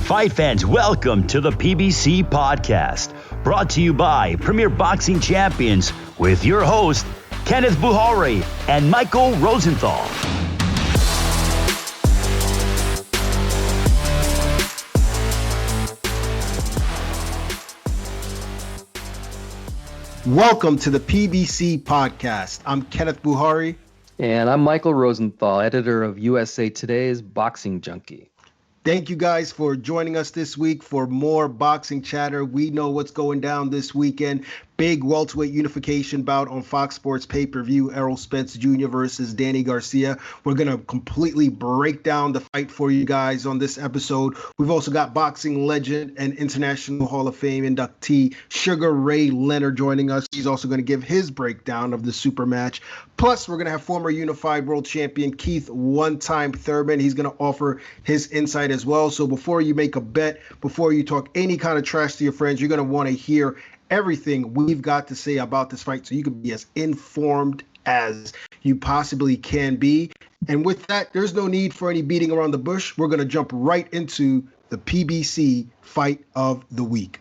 Fight fans, welcome to the PBC Podcast, brought to you by Premier Boxing Champions with your host, Kenneth Bouhairie and Michael Rosenthal. Welcome to the PBC Podcast. I'm Kenneth Bouhairie. And I'm Michael Rosenthal, editor of USA Today's Boxing Junkie. Thank you guys for joining us this week for more boxing chatter. We know what's going down this weekend. Big welterweight unification bout on Fox Sports pay-per-view, Errol Spence Jr. versus Danny Garcia. We're going to completely break down the fight for you guys on this episode. We've also got boxing legend and International Hall of Fame inductee Sugar Ray Leonard joining us. He's also going to give his breakdown of the super match. Plus, we're going to have former unified world champion Keith "One-Time" Thurman. He's going to offer his insight as well. So before you make a bet, before you talk any kind of trash to your friends, you're going to want to hear everything we've got to say about this fight so you can be as informed as you possibly can be. And with that, there's no need for any beating around the bush. We're going to jump right into the PBC Fight of the Week.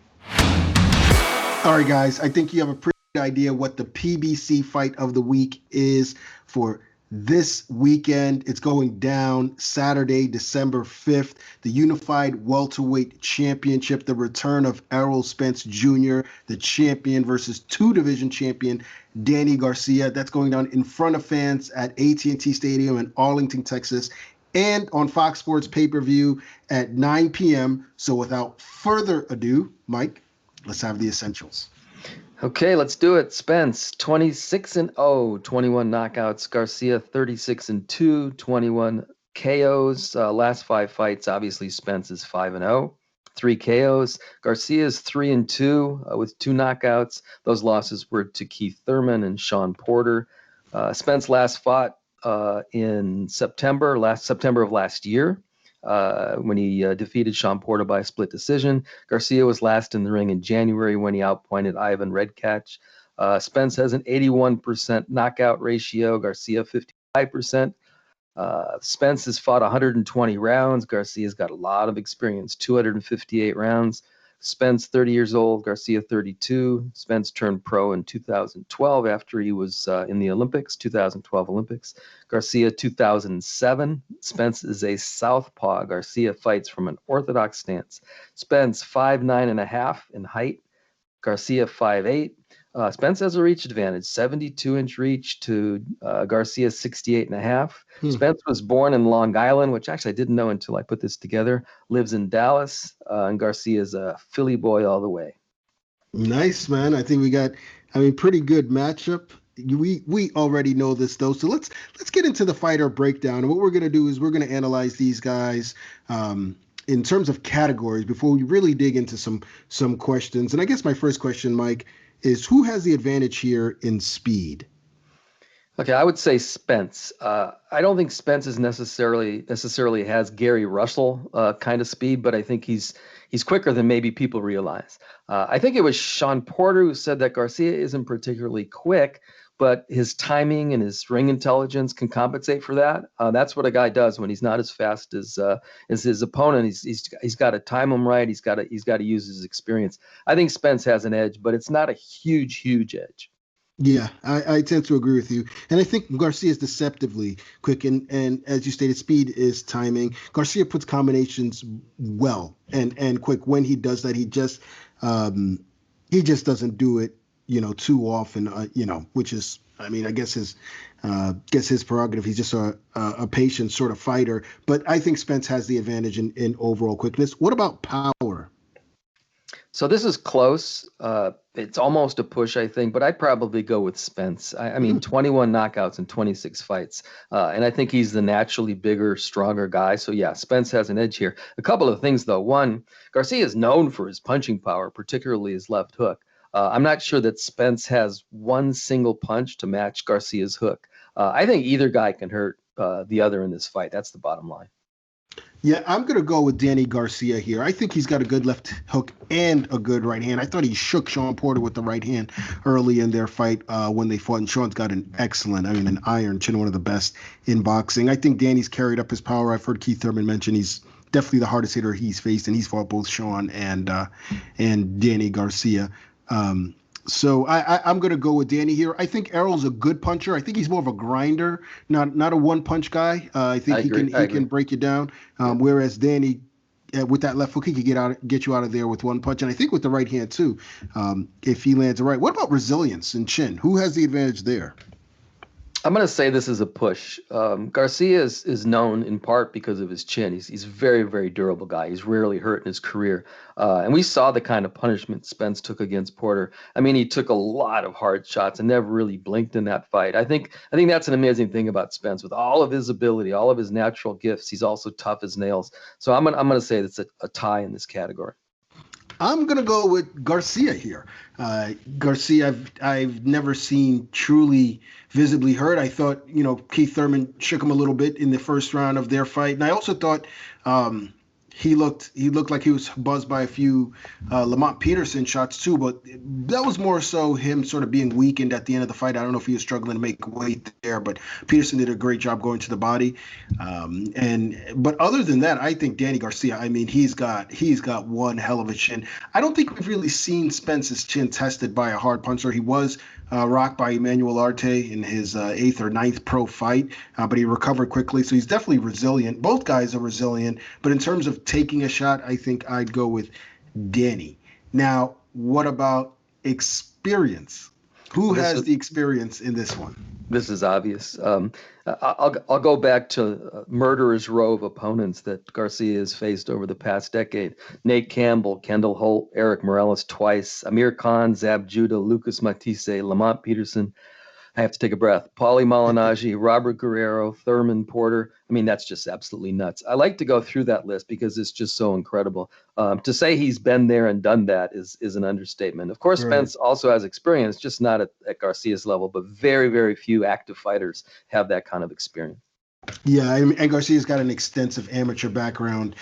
All right, guys, I think you have a pretty good idea what the PBC Fight of the Week is for this weekend. It's going down Saturday, December 5th, the Unified Welterweight Championship, the return of Errol Spence Jr., the champion versus two-division champion Danny Garcia. That's going down in front of fans at AT&T Stadium in Arlington, Texas, and on Fox Sports pay-per-view at 9 p.m. So without further ado, Mike, let's have the essentials. Okay, let's do it. Spence, 26-0, 21 knockouts. Garcia, 36-2, 21 KOs. Last five fights, obviously, Spence is 5-0, 3 KOs. Garcia's 3-2 with 2 knockouts. Those losses were to Keith Thurman and Sean Porter. Spence last fought in September of last year. When he defeated Sean Porter by a split decision. Garcia was last in the ring in January when he outpointed Ivan Redkach. Spence has an 81% knockout ratio, Garcia 55%. Spence has fought 120 rounds. Garcia's got a lot of experience, 258 rounds. Spence, 30 years old, Garcia, 32. Spence turned pro in 2012 after he was in the Olympics, 2012 Olympics. Garcia, 2007. Spence is a southpaw. Garcia fights from an orthodox stance. Spence, 5'9.5" in height. Garcia, 5'8". Spence has a reach advantage, 72-inch reach to Garcia's 68.5. Spence was born in Long Island, which actually I didn't know until I put this together. Lives in Dallas, and Garcia's a Philly boy all the way. Nice, man. I think we got, pretty good matchup. We already know this, though. So let's get into the fighter breakdown. And what we're going to do is we're going to analyze these guys in terms of categories before we really dig into some questions. And I guess my first question, Mike, is who has the advantage here in speed? Okay, I would say Spence. I don't think Spence is necessarily has Gary Russell kind of speed, but I think he's quicker than maybe people realize. I think it was Sean Porter who said that Garcia isn't particularly quick, but his timing and his ring intelligence can compensate for that. That's what a guy does when he's not as fast as his opponent. He's got to time him right. He's got to use his experience. I think Spence has an edge, but it's not a huge edge. Yeah, I tend to agree with you. And I think Garcia is deceptively quick. And as you stated, speed is timing. Garcia puts combinations well and quick. When he does that, he just doesn't do it, too often, which is, I guess his prerogative. He's just a patient sort of fighter. But I think Spence has the advantage in overall quickness. What about power? So this is close. It's almost a push, I think, but I'd probably go with Spence. 21 knockouts in 26 fights. And I think he's the naturally bigger, stronger guy. So, yeah, Spence has an edge here. A couple of things, though. One, Garcia is known for his punching power, particularly his left hook. I'm not sure that Spence has one single punch to match Garcia's hook. I think either guy can hurt the other in this fight. That's the bottom line. Yeah, I'm going to go with Danny Garcia here. I think he's got a good left hook and a good right hand. I thought he shook Sean Porter with the right hand early in their fight when they fought. And Sean's got an iron chin, one of the best in boxing. I think Danny's carried up his power. I've heard Keith Thurman mention he's definitely the hardest hitter he's faced, and he's fought both Sean and Danny Garcia. So I'm going to go with Danny here. I think Errol's a good puncher. I think he's more of a grinder, not a one-punch guy. I think he can break you down. Whereas Danny, with that left hook, he could get you out of there with one punch. And I think with the right hand too, if he lands it right. What about resilience and chin? Who has the advantage there? I'm going to say this is a push. Garcia is known in part because of his chin. He's a very, very durable guy. He's rarely hurt in his career. And we saw the kind of punishment Spence took against Porter. I mean, he took a lot of hard shots and never really blinked in that fight. I think that's an amazing thing about Spence. With all of his ability, all of his natural gifts, he's also tough as nails. So I'm gonna say that's a tie in this category. I'm going to go with Garcia here. Garcia, I've never seen truly visibly hurt. I thought, Keith Thurman shook him a little bit in the first round of their fight. And I also thought he looked like he was buzzed by a few Lamont Peterson shots too, but that was more so him sort of being weakened at the end of the fight. I don't know if he was struggling to make weight there, but Peterson did a great job going to the body. But other than that, I think Danny Garcia, I mean, he's got one hell of a chin. I don't think we've really seen Spence's chin tested by a hard puncher. He was rocked by Emmanuel Arte in his 8th or 9th pro fight, but he recovered quickly. So he's definitely resilient. Both guys are resilient. But in terms of taking a shot, I think I'd go with Danny. Now, what about experience? Who has the experience in this one? This is obvious. I'll go back to murderer's row of opponents that Garcia has faced over the past decade. Nate Campbell, Kendall Holt, Eric Morales twice, Amir Khan, Zab Judah, Lucas Matisse, Lamont Peterson. I have to take a breath. Paulie Malignaggi, Robert Guerrero, Thurman, Porter. I mean, that's just absolutely nuts. I like to go through that list because it's just so incredible. To say he's been there and done that is an understatement. Of course, Spence also has experience, just not at Garcia's level, but very, very few active fighters have that kind of experience. Yeah, and Garcia's got an extensive amateur background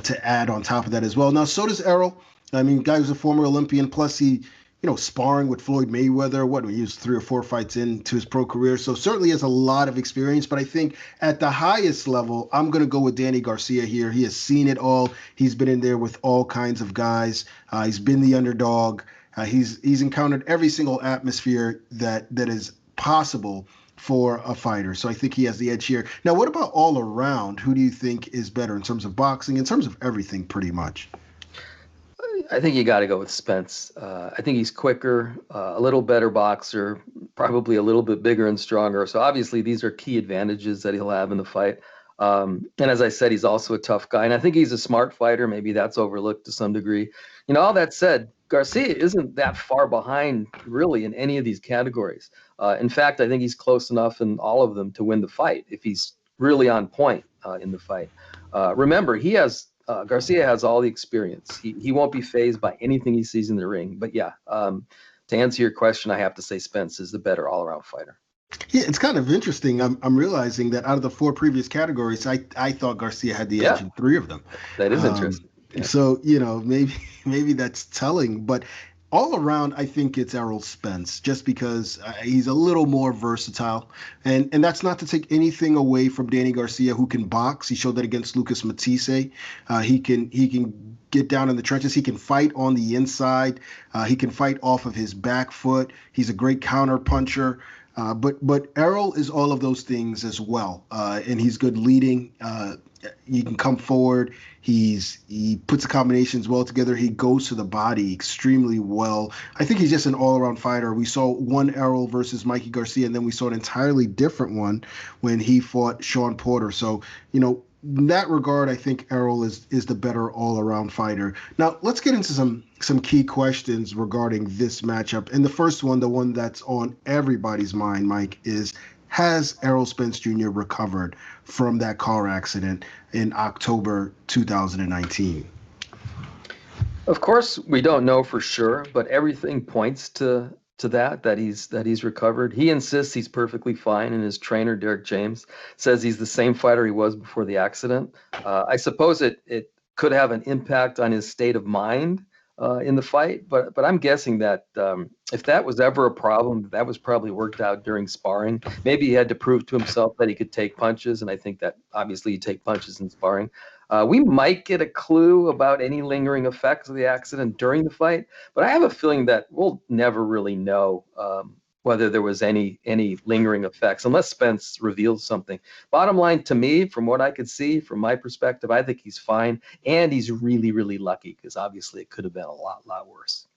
to add on top of that as well. Now, so does Errol. I mean, guy who's a former Olympian, plus he sparring with Floyd Mayweather, he was 3 or 4 fights into his pro career. So certainly has a lot of experience. But I think at the highest level, I'm going to go with Danny Garcia here. He has seen it all. He's been in there with all kinds of guys. He's been the underdog. He's encountered every single atmosphere that is possible for a fighter. So I think he has the edge here. Now, what about all around? Who do you think is better in terms of boxing, in terms of everything pretty much? I think you got to go with Spence. I think he's quicker, a little better boxer, probably a little bit bigger and stronger. So obviously these are key advantages that he'll have in the fight. And as I said, he's also a tough guy. And I think he's a smart fighter. Maybe that's overlooked to some degree. All that said, Garcia isn't that far behind really in any of these categories. In fact, I think he's close enough in all of them to win the fight if he's really on point in the fight. Remember, Garcia has all the experience. He won't be fazed by anything he sees in the ring. But yeah, to answer your question, I have to say Spence is the better all-around fighter. Yeah, it's kind of interesting. I'm realizing that out of the 4 previous categories, I thought Garcia had the edge in 3 of them. That is interesting. Yeah. So, maybe that's telling. But all around, I think it's Errol Spence, just because he's a little more versatile. And that's not to take anything away from Danny Garcia, who can box. He showed that against Lucas Matisse. He can get down in the trenches. He can fight on the inside. He can fight off of his back foot. He's a great counter puncher. But Errol is all of those things as well. And he's good leading. He can come forward. He puts the combinations well together. He goes to the body extremely well. I think he's just an all-around fighter. We saw one Errol versus Mikey Garcia, and then we saw an entirely different one when he fought Sean Porter. So, in that regard, I think Errol is the better all-around fighter. Now, let's get into some key questions regarding this matchup. And the first one, the one that's on everybody's mind, Mike, is, has Errol Spence Jr. recovered from that car accident in October 2019? Of course, we don't know for sure, but everything points to that he's recovered. He insists he's perfectly fine, and his trainer, Derek James, says he's the same fighter he was before the accident. I suppose it could have an impact on his state of mind in the fight, but I'm guessing that if that was ever a problem, that was probably worked out during sparring. Maybe he had to prove to himself that he could take punches, and I think that obviously you take punches in sparring. We might get a clue about any lingering effects of the accident during the fight, but I have a feeling that we'll never really know whether there was any lingering effects unless Spence reveals something. Bottom line, to me, from what I could see, from my perspective, I think he's fine, and he's really, really lucky because obviously it could have been a lot worse.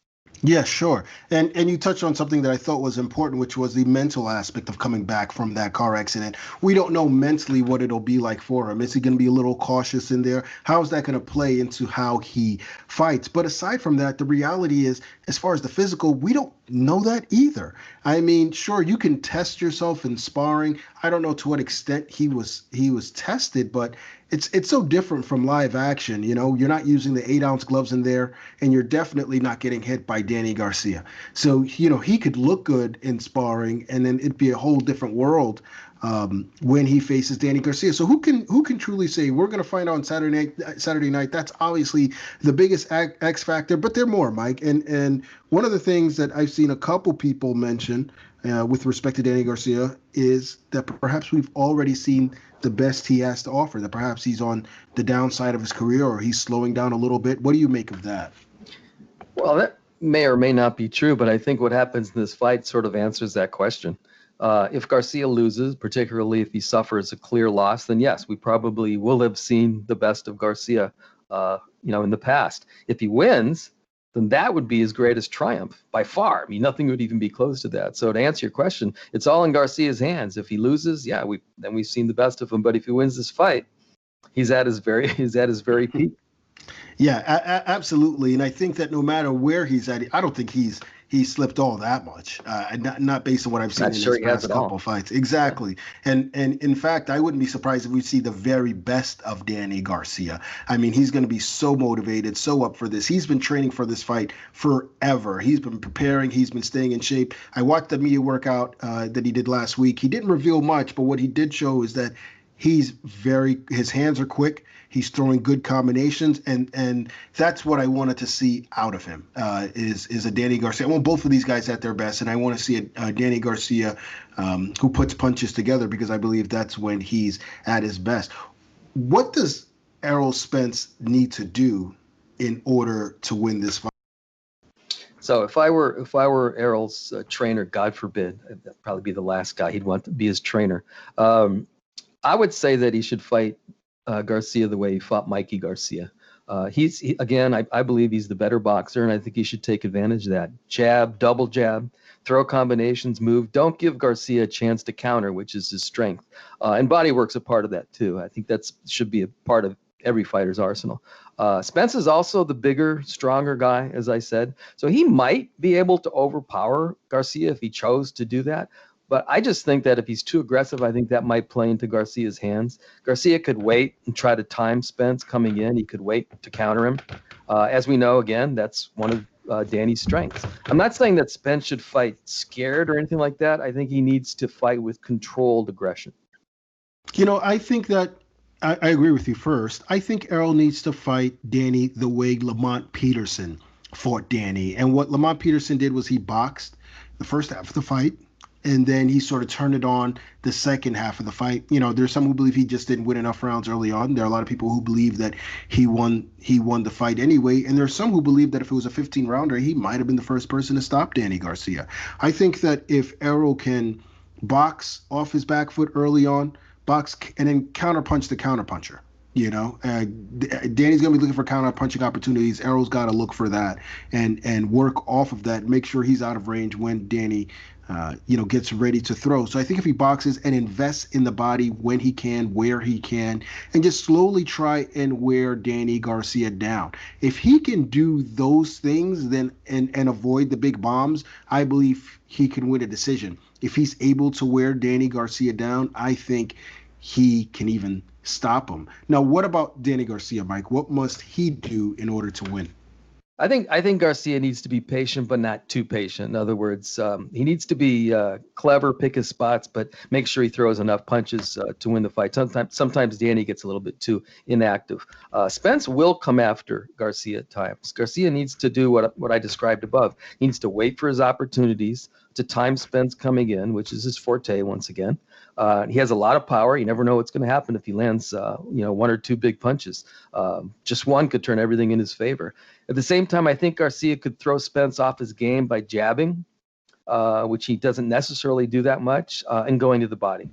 Yeah, sure. And you touched on something that I thought was important, which was the mental aspect of coming back from that car accident. We don't know mentally what it'll be like for him. Is he going to be a little cautious in there? How is that going to play into how he fights? But aside from that, the reality is, as far as the physical, we don't know that either. I mean, sure, you can test yourself in sparring. I don't know to what extent he was tested, but it's so different from live action. You know, you're not using the 8-ounce gloves in there, and you're definitely not getting hit by Danny Garcia. So, you know, he could look good in sparring, and then it'd be a whole different world when he faces Danny Garcia. So who can truly say? We're going to find out on Saturday night. That's obviously the biggest X factor, but there are more, Mike. And one of the things that I've seen a couple people mention with respect to Danny Garcia is that perhaps we've already seen the best he has to offer, that perhaps he's on the downside of his career or he's slowing down a little bit. What do you make of that? Well, that may or may not be true, but I think what happens in this fight sort of answers that question. If Garcia loses, particularly if he suffers a clear loss, then yes, we probably will have seen the best of Garcia, in the past. If he wins, then that would be his greatest triumph by far. I mean, nothing would even be close to that. So to answer your question, it's all in Garcia's hands. If he loses, yeah, we've seen the best of him. But if he wins this fight, he's at his very peak. Yeah, absolutely. And I think that no matter where he's at, I don't think he's slipped all that much. Not based on what I've seen in his past couple fights. Exactly. Yeah. And in fact, I wouldn't be surprised if we see the very best of Danny Garcia. I mean, he's going to be so motivated, so up for this. He's been training for this fight forever. He's been preparing. He's been staying in shape. I watched the media workout that he did last week. He didn't reveal much, but what he did show is that his hands are quick. He's throwing good combinations, and that's what I wanted to see out of him, is a Danny Garcia. I want both of these guys at their best, and I want to see a Danny Garcia who puts punches together, because I believe that's when he's at his best. What does Errol Spence need to do in order to win this fight? So if I were Errol's trainer, God forbid, that'd probably be the last guy he'd want to be his trainer. I would say that he should fight Garcia the way he fought Mikey Garcia. I believe he's the better boxer, and I think he should take advantage of that. Jab, double jab, throw combinations, move. Don't give Garcia a chance to counter, which is his strength. And body work's a part of that too. I think that should be a part of every fighter's arsenal. Spence is also the bigger, stronger guy, as I said. So he might be able to overpower Garcia if he chose to do that. But I just think that if he's too aggressive, I think that might play into Garcia's hands. Garcia could wait and try to time Spence coming in. He could wait to counter him. As we know, again, that's one of Danny's strengths. I'm not saying that Spence should fight scared or anything like that. I think he needs to fight with controlled aggression. You know, I think that I agree with you first. I think Errol needs to fight Danny the way Lamont Peterson fought Danny. And what Lamont Peterson did was he boxed the first half of the fight, and then he sort of turned it on the second half of the fight. You know, there's some who believe he just didn't win enough rounds early on. There are a lot of people who believe that he won the fight anyway. And there's some who believe that if it was a 15-rounder, he might have been the first person to stop Danny Garcia. I think that if Errol can box off his back foot early on, box and then counterpunch the counterpuncher. You know, Danny's going to be looking for counter-punching opportunities. Errol's got to look for that and work off of that, make sure he's out of range when Danny gets ready to throw. So I think if he boxes and invests in the body when he can, where he can, and just slowly try and wear Danny Garcia down. If he can do those things then and avoid the big bombs, I believe he can win a decision. If he's able to wear Danny Garcia down, I think he can even stop him. Now, what about Danny Garcia, Mike? What must he do in order to win? I think Garcia needs to be patient, but not too patient. In other words, he needs to be clever, pick his spots, but make sure he throws enough punches to win the fight. Sometimes Danny gets a little bit too inactive. Spence will come after Garcia at times. Garcia needs to do what I described above. He needs to wait for his opportunities to time Spence coming in, which is his forte once again. He has a lot of power. You never know what's going to happen if he lands, one or two big punches. Just one could turn everything in his favor. At the same time, I think Garcia could throw Spence off his game by jabbing, which he doesn't necessarily do that much, and going to the body.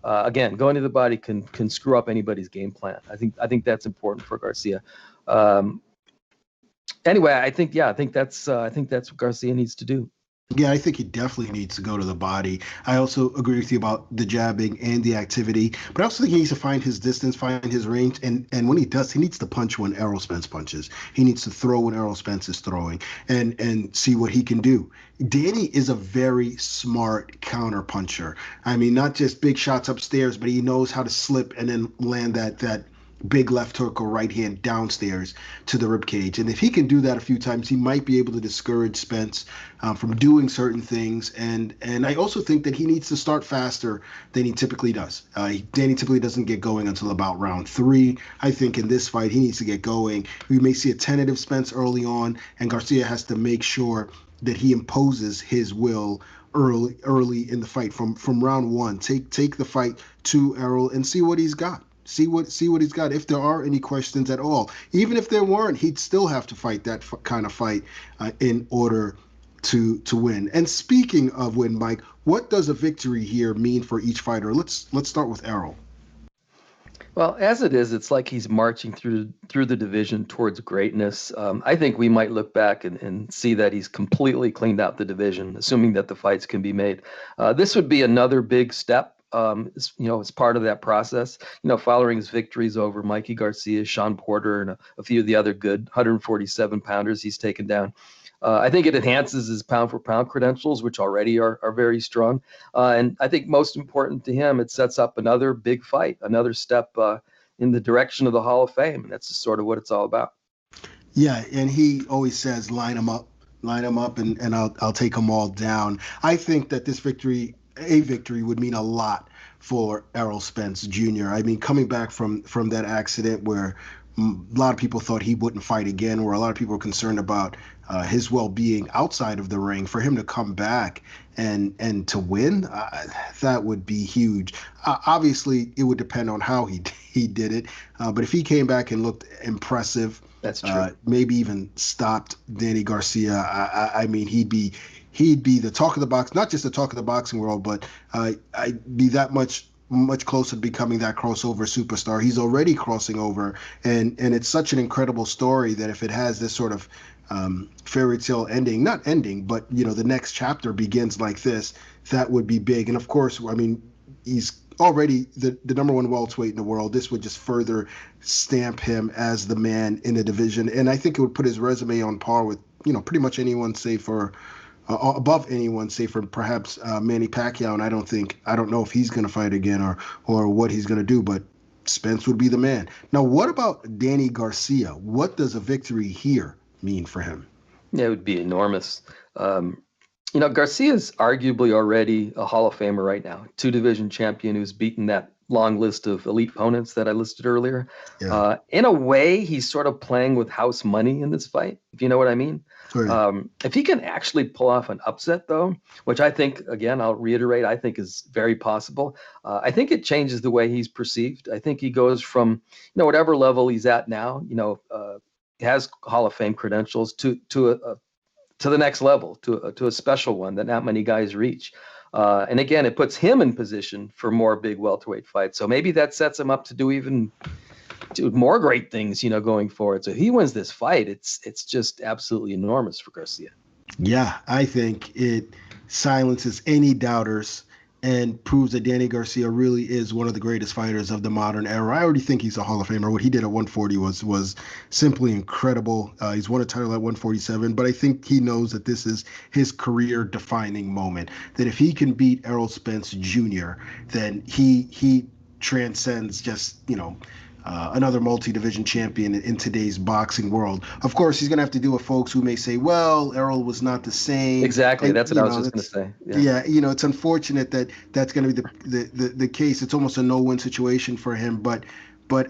Again, going to the body can screw up anybody's game plan. I think that's important for Garcia. Anyway, I think that's what Garcia needs to do. Yeah, I think he definitely needs to go to the body. I also agree with you about the jabbing and the activity, but I also think he needs to find his distance, find his range, and when he does, he needs to punch when Errol Spence punches. He needs to throw when Errol Spence is throwing, and see what he can do. Danny is a very smart counter puncher. I mean, not just big shots upstairs, but he knows how to slip and then land that big left hook or right hand downstairs to the ribcage. And if he can do that a few times, he might be able to discourage Spence from doing certain things. And I also think that he needs to start faster than he typically does. Danny typically doesn't get going until about round 3. I think in this fight, he needs to get going. We may see a tentative Spence early on, and Garcia has to make sure that he imposes his will early in the fight from round 1. Take the fight to Errol and see what he's got. See what he's got. If there are any questions at all, even if there weren't, he'd still have to fight that kind of fight in order to win. And speaking of win, Mike, what does a victory here mean for each fighter? Let's start with Errol. Well, as it is, it's like he's marching through the division towards greatness. I think we might look back and see that he's completely cleaned out the division, assuming that the fights can be made. This would be another big step. As part of that process, following his victories over Mikey Garcia, Sean Porter, and a few of the other good 147 pounders he's taken down. I think it enhances his pound for pound credentials, which already are very strong. And I think most important to him, it sets up another big fight, another step in the direction of the Hall of Fame. And that's just sort of what it's all about. Yeah. And he always says, line them up, and I'll take them all down. I think that this victory would mean a lot for Errol Spence Jr. I mean, coming back from that accident where a lot of people thought he wouldn't fight again, where a lot of people were concerned about his well-being outside of the ring, for him to come back and to win, that would be huge. Obviously, it would depend on how he did it, but if he came back and looked impressive, that's true. Maybe even stopped Danny Garcia, I mean, he'd be the talk of the box, not just the talk of the boxing world, but I'd be that much closer to becoming that crossover superstar. He's already crossing over, and it's such an incredible story that if it has this sort of fairy tale ending, not ending, but the next chapter begins like this, that would be big. And of course, I mean, he's already the number one welterweight in the world. This would just further stamp him as the man in the division, and I think it would put his resume on par with pretty much anyone save for above anyone, say for perhaps Manny Pacquiao, and I don't know if he's going to fight again or what he's going to do, but Spence would be the man. Now, what about Danny Garcia? What does a victory here mean for him? Yeah, it would be enormous. Garcia's arguably already a Hall of Famer right now, 2-division champion who's beaten that long list of elite opponents that I listed earlier. Yeah. In a way, he's sort of playing with house money in this fight, if you know what I mean. Sure. If he can actually pull off an upset, though, which I think, again, I'll reiterate, I think is very possible, I think it changes the way he's perceived. I think he goes from, whatever level he's at now, has Hall of Fame credentials to the next level, to a special one that not many guys reach. And again, it puts him in position for more big welterweight fights. So maybe that sets him up to do even more great things, going forward. So if he wins this fight, it's just absolutely enormous for Garcia. Yeah, I think it silences any doubters and proves that Danny Garcia really is one of the greatest fighters of the modern era. I already think he's a Hall of Famer. What he did at 140 was simply incredible. He's won a title at 147, but I think he knows that this is his career-defining moment, that if he can beat Errol Spence Jr., then he transcends just, another multi-division champion in today's boxing world. Of course, he's going to have to deal with folks who may say, well, Errol was not the same. Exactly. And, that's what I was just going to say. Yeah, it's unfortunate that that's going to be the case. It's almost a no-win situation for him. But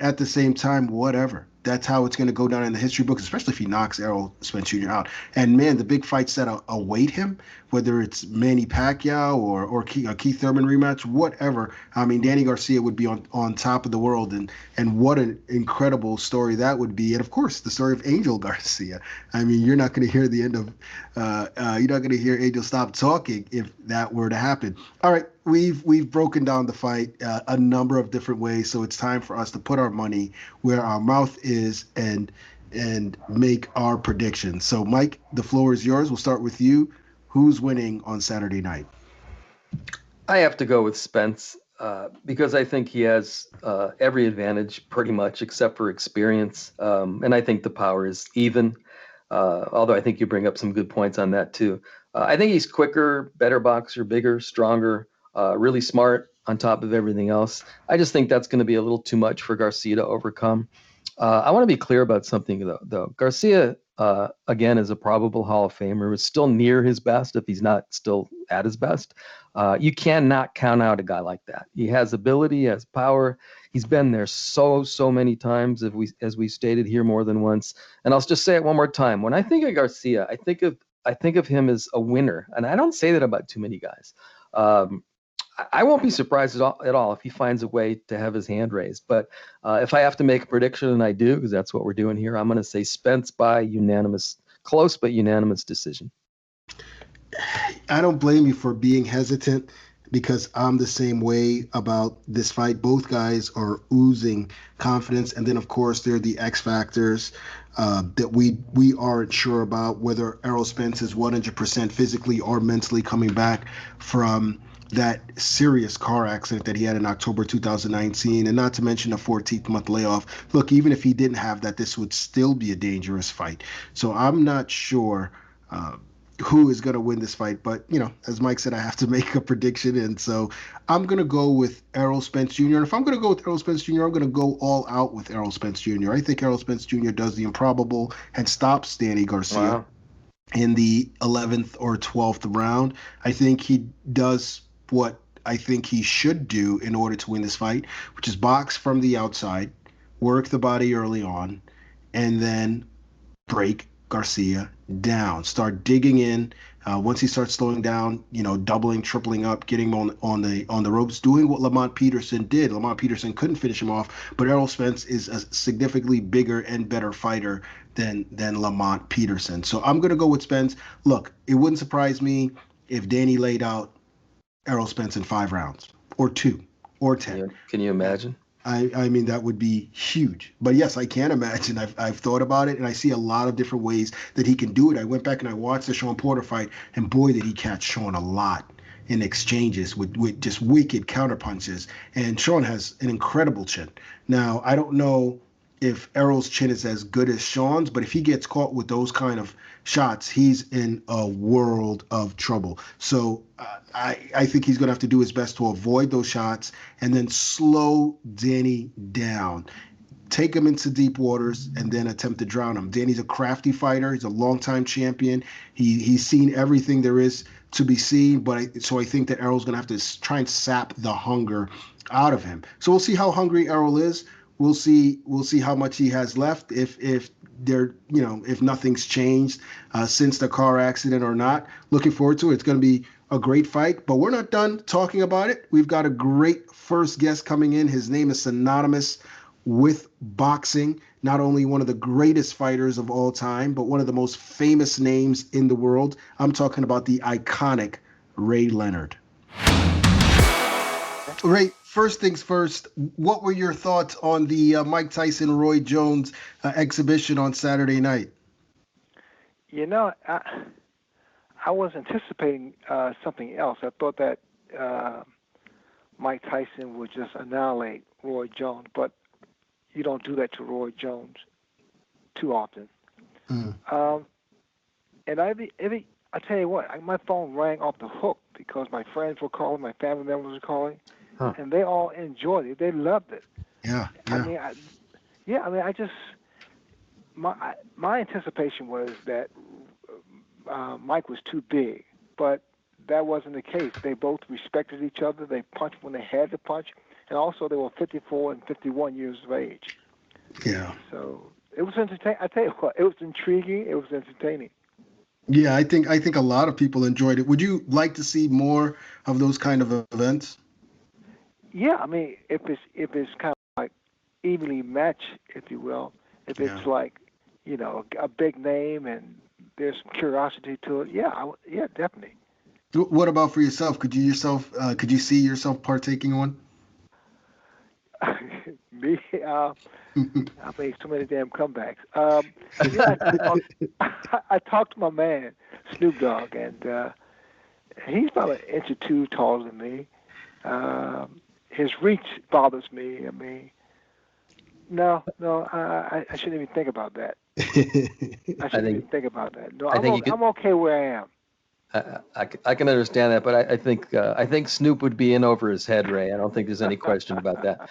at the same time, whatever. that's how it's going to go down in the history books, especially if he knocks Errol Spence Jr. out. And man, the big fights that await him, whether it's Manny Pacquiao or Keith Thurman rematch, whatever. I mean, Danny Garcia would be on top of the world, and what an incredible story that would be. And of course, the story of Angel Garcia. I mean, you're not going to hear the end of you're not going to hear Angel stop talking if that were to happen. All right, we've broken down the fight a number of different ways, so it's time for us to put our money where our mouth is and make our predictions. So, Mike, the floor is yours. We'll start with you. Who's winning on Saturday night? I have to go with Spence because I think he has every advantage pretty much except for experience. And I think the power is even, although I think you bring up some good points on that too. I think he's quicker, better boxer, bigger, stronger, really smart on top of everything else. I just think that's going to be a little too much for Garcia to overcome. I want to be clear about something, though. Garcia, again, is a probable Hall of Famer. Is still near his best, if he's not still at his best. You cannot count out a guy like that. He has ability, he has power. He's been there so many times, as we stated here more than once. And I'll just say it one more time. When I think of Garcia, I think of him as a winner, and I don't say that about too many guys. I won't be surprised at all if he finds a way to have his hand raised. But if I have to make a prediction, and I do, because that's what we're doing here, I'm going to say Spence by unanimous, close but unanimous decision. I don't blame you for being hesitant because I'm the same way about this fight. Both guys are oozing confidence. And then, of course, there are the X factors that we aren't sure about, whether Errol Spence is 100% physically or mentally coming back from that serious car accident that he had in October 2019, and not to mention a 14th-month layoff. Look, even if he didn't have that, this would still be a dangerous fight. So I'm not sure who is going to win this fight. But, as Mike said, I have to make a prediction. And so I'm going to go with Errol Spence Jr. And if I'm going to go with Errol Spence Jr., I'm going to go all out with Errol Spence Jr. I think Errol Spence Jr. does the improbable and stops Danny Garcia. Wow. In the 11th or 12th round. I think he does what I think he should do in order to win this fight, which is box from the outside, work the body early on, and then break Garcia down. Start digging in. Once he starts slowing down, doubling, tripling up, getting him on the ropes, doing what Lamont Peterson did. Lamont Peterson couldn't finish him off, but Errol Spence is a significantly bigger and better fighter than Lamont Peterson. So I'm going to go with Spence. Look, it wouldn't surprise me if Danny laid out Errol Spence in 5 rounds or 2 or 10. Can you imagine? I mean, that would be huge. But yes, I can imagine. I've thought about it, and I see a lot of different ways that he can do it. I went back and I watched the Sean Porter fight, and boy, did he catch Sean a lot in exchanges with just wicked counterpunches. And Sean has an incredible chin. Now, I don't know if Errol's chin is as good as Sean's, but if he gets caught with those kind of shots, he's in a world of trouble. So I think he's going to have to do his best to avoid those shots and then slow Danny down. Take him into deep waters and then attempt to drown him. Danny's a crafty fighter. He's a longtime champion. He's seen everything there is to be seen, so I think that Errol's going to have to try and sap the hunger out of him. So we'll see how hungry Errol is. We'll see how much he has left, if nothing's changed since the car accident or not. Looking forward to it. It's going to be a great fight, but we're not done talking about it. We've got a great first guest coming in. His name is synonymous with boxing. Not only one of the greatest fighters of all time, but one of the most famous names in the world. I'm talking about the iconic Ray Leonard. Ray, first things first, what were your thoughts on the Mike Tyson-Roy Jones exhibition on Saturday night? I was anticipating something else. I thought that Mike Tyson would just annihilate Roy Jones, but you don't do that to Roy Jones too often. And I tell you what, my phone rang off the hook because my friends were calling, my family members were calling. Huh. And they all enjoyed it. They loved it. Yeah. My anticipation was that Mike was too big, but that wasn't the case. They both respected each other. They punched when they had to punch, and also they were 54 and 51 years of age. Yeah. So it was entertaining. I tell you what, it was intriguing. It was entertaining. Yeah, I think a lot of people enjoyed it. Would you like to see more of those kind of events? Yeah, I mean, if it's kind of like evenly matched, if you will, if it's Yeah. like, a big name and there's some curiosity to it, yeah, definitely. What about for yourself? Could you see yourself partaking one? Me, I made so many damn comebacks. Yeah, I talked to my man Snoop Dogg, and he's about an inch or two taller than me. His reach bothers me. I mean, no, I shouldn't even think about that. I I shouldn't think even think about that. No, I think you could. I'm okay where I am. I can understand that, but I think Snoop would be in over his head, Ray. I don't think there's any question about that.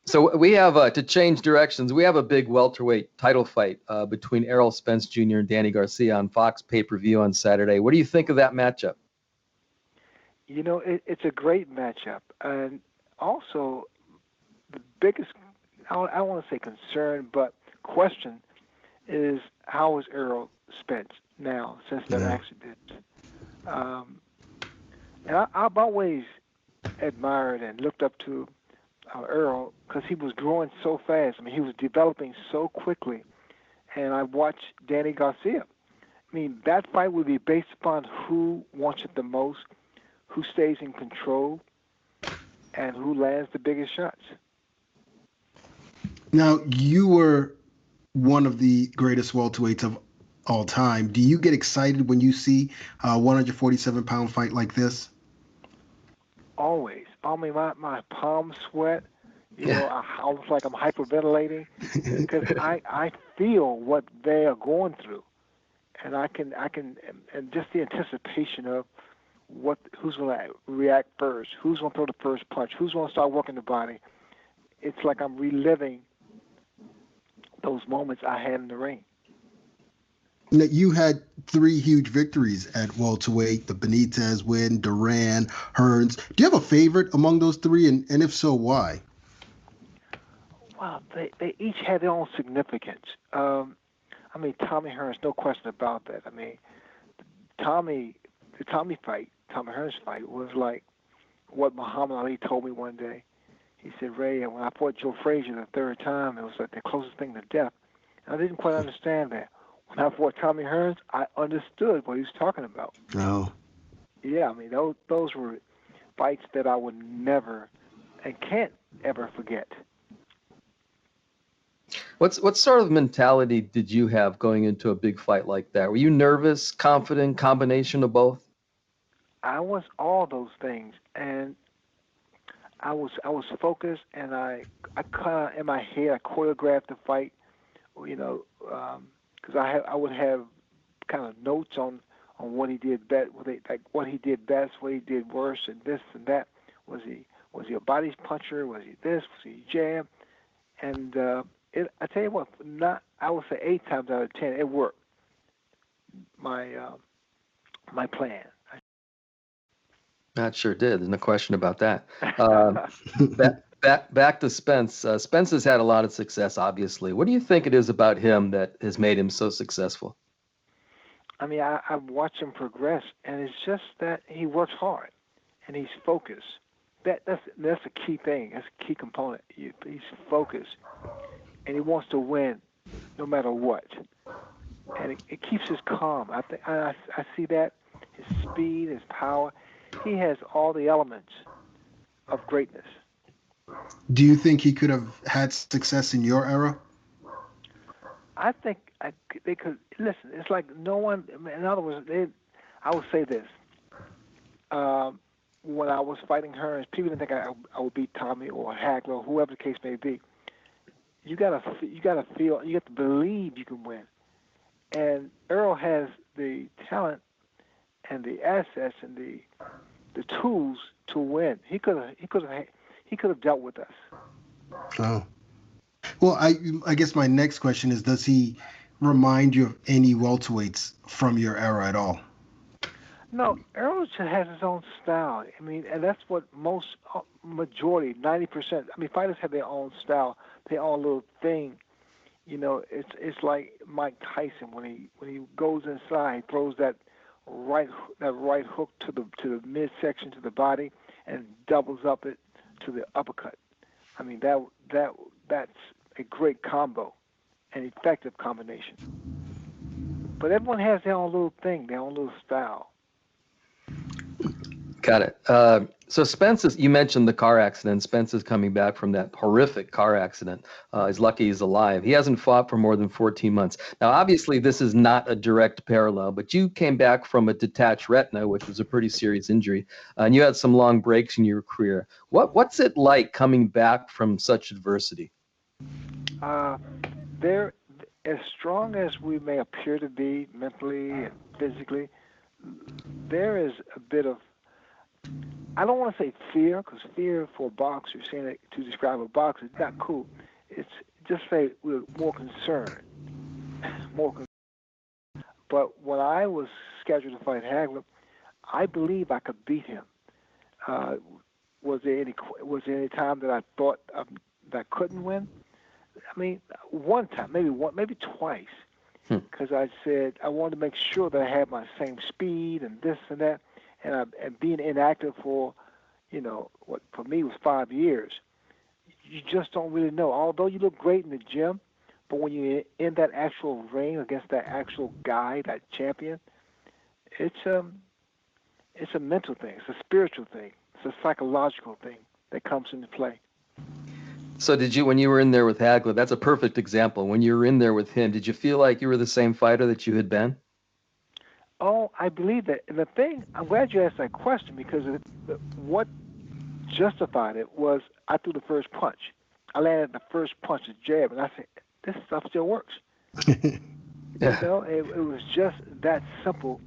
So we have to change directions. We have a big welterweight title fight between Errol Spence Jr. and Danny Garcia on Fox pay-per-view on Saturday. What do you think of that matchup? It's a great matchup, and also the biggest, I don't want to say concern, but question is how is Errol Spence now since that accident? And I've always admired and looked up to Errol because he was growing so fast. I mean, he was developing so quickly. And I watched Danny Garcia. I mean, that fight would be based upon who wants it the most, who stays in control, and who lands the biggest shots. Now, you were one of the greatest welterweights of all time. Do you get excited when you see a 147-pound fight like this? Always. I mean, my palms sweat. I almost like I'm hyperventilating because I feel what they are going through, and I can and just the anticipation of who's going to react first, who's going to throw the first punch, who's going to start working the body. It's like I'm reliving those moments I had in the ring. Now, you had 3 huge victories at welterweight: the Benitez win, Duran, Hearns. Do you have a favorite among those 3, and if so, why? Wow, they each had their own significance. I mean, Tommy Hearns, no question about that. I mean, the Tommy Hearns fight was like what Muhammad Ali told me one day. He said, Ray, when I fought Joe Frazier the 3rd time, it was like the closest thing to death. And I didn't quite understand that. When I fought Tommy Hearns, I understood what he was talking about. Oh. Yeah, I mean, those were fights that I would never and can't ever forget. What sort of mentality did you have going into a big fight like that? Were you nervous, confident, combination of both? I was all those things, and I was focused, and I kind of in my head I choreographed the fight, because I would have kind of notes on what he did best, what he did best, what he did worse, and this and that. Was he a body puncher? Was he this? Was he jab? And I tell you what, I would say 8 times out of 10 it worked. My plan. That sure did. There's no question about that. Back to Spence. Spence has had a lot of success, obviously. What do you think it is about him that has made him so successful? I mean, I've watched him progress, and it's just that he works hard, and he's focused. That's a key thing. That's a key component. He's focused, and he wants to win no matter what. And it keeps us calm. I see that, his speed, his power. He has all the elements of greatness. Do you think he could have had success in your era? I think they could. Listen, it's like no one. In other words, I would say this. When I was fighting Hearns, people didn't think I would beat Tommy or Hagler or whoever the case may be. You gotta feel. You have to believe you can win. And Errol has the talent and the assets and the tools to win. He could have dealt with us. Oh. Well, I guess my next question is, does he remind you of any welterweights from your era at all? No, Errol just has his own style. I mean, and that's what majority, 90%. I mean, fighters have their own style, their own little thing. You know, it's like Mike Tyson when he goes inside, he throws that right hook to the midsection to the body and doubles up it to the uppercut. I mean that's a great combo, an effective combination. But everyone has their own little thing, their own little style. Got it. So Spence you mentioned the car accident. Spence is coming back from that horrific car accident. He's lucky he's alive. He hasn't fought for more than 14 months. Now, obviously, this is not a direct parallel, but you came back from a detached retina, which was a pretty serious injury, and you had some long breaks in your career. What's it like coming back from such adversity? They're as strong as we may appear to be mentally and physically. There is a bit of, I don't want to say fear, because fear for a boxer, saying it to describe a boxer, is not cool. It's just say we're more concerned. But when I was scheduled to fight Hagler, I believe I could beat him. Was there any time that I thought that I couldn't win? I mean, one time, maybe twice, because I said I wanted to make sure that I had my same speed and this and that. And being inactive for, what for me was 5 years, you just don't really know. Although you look great in the gym, but when you're in that actual ring against that actual guy, that champion, it's a mental thing, it's a spiritual thing, it's a psychological thing that comes into play. So when you were in there with Hagler, that's a perfect example. When you were in there with him, did you feel like you were the same fighter that you had been? Oh, I believe that. And the thing, I'm glad you asked that question, because what justified it was I threw the first punch. I landed the first punch, a jab, and I said, this stuff still works. It was just that simple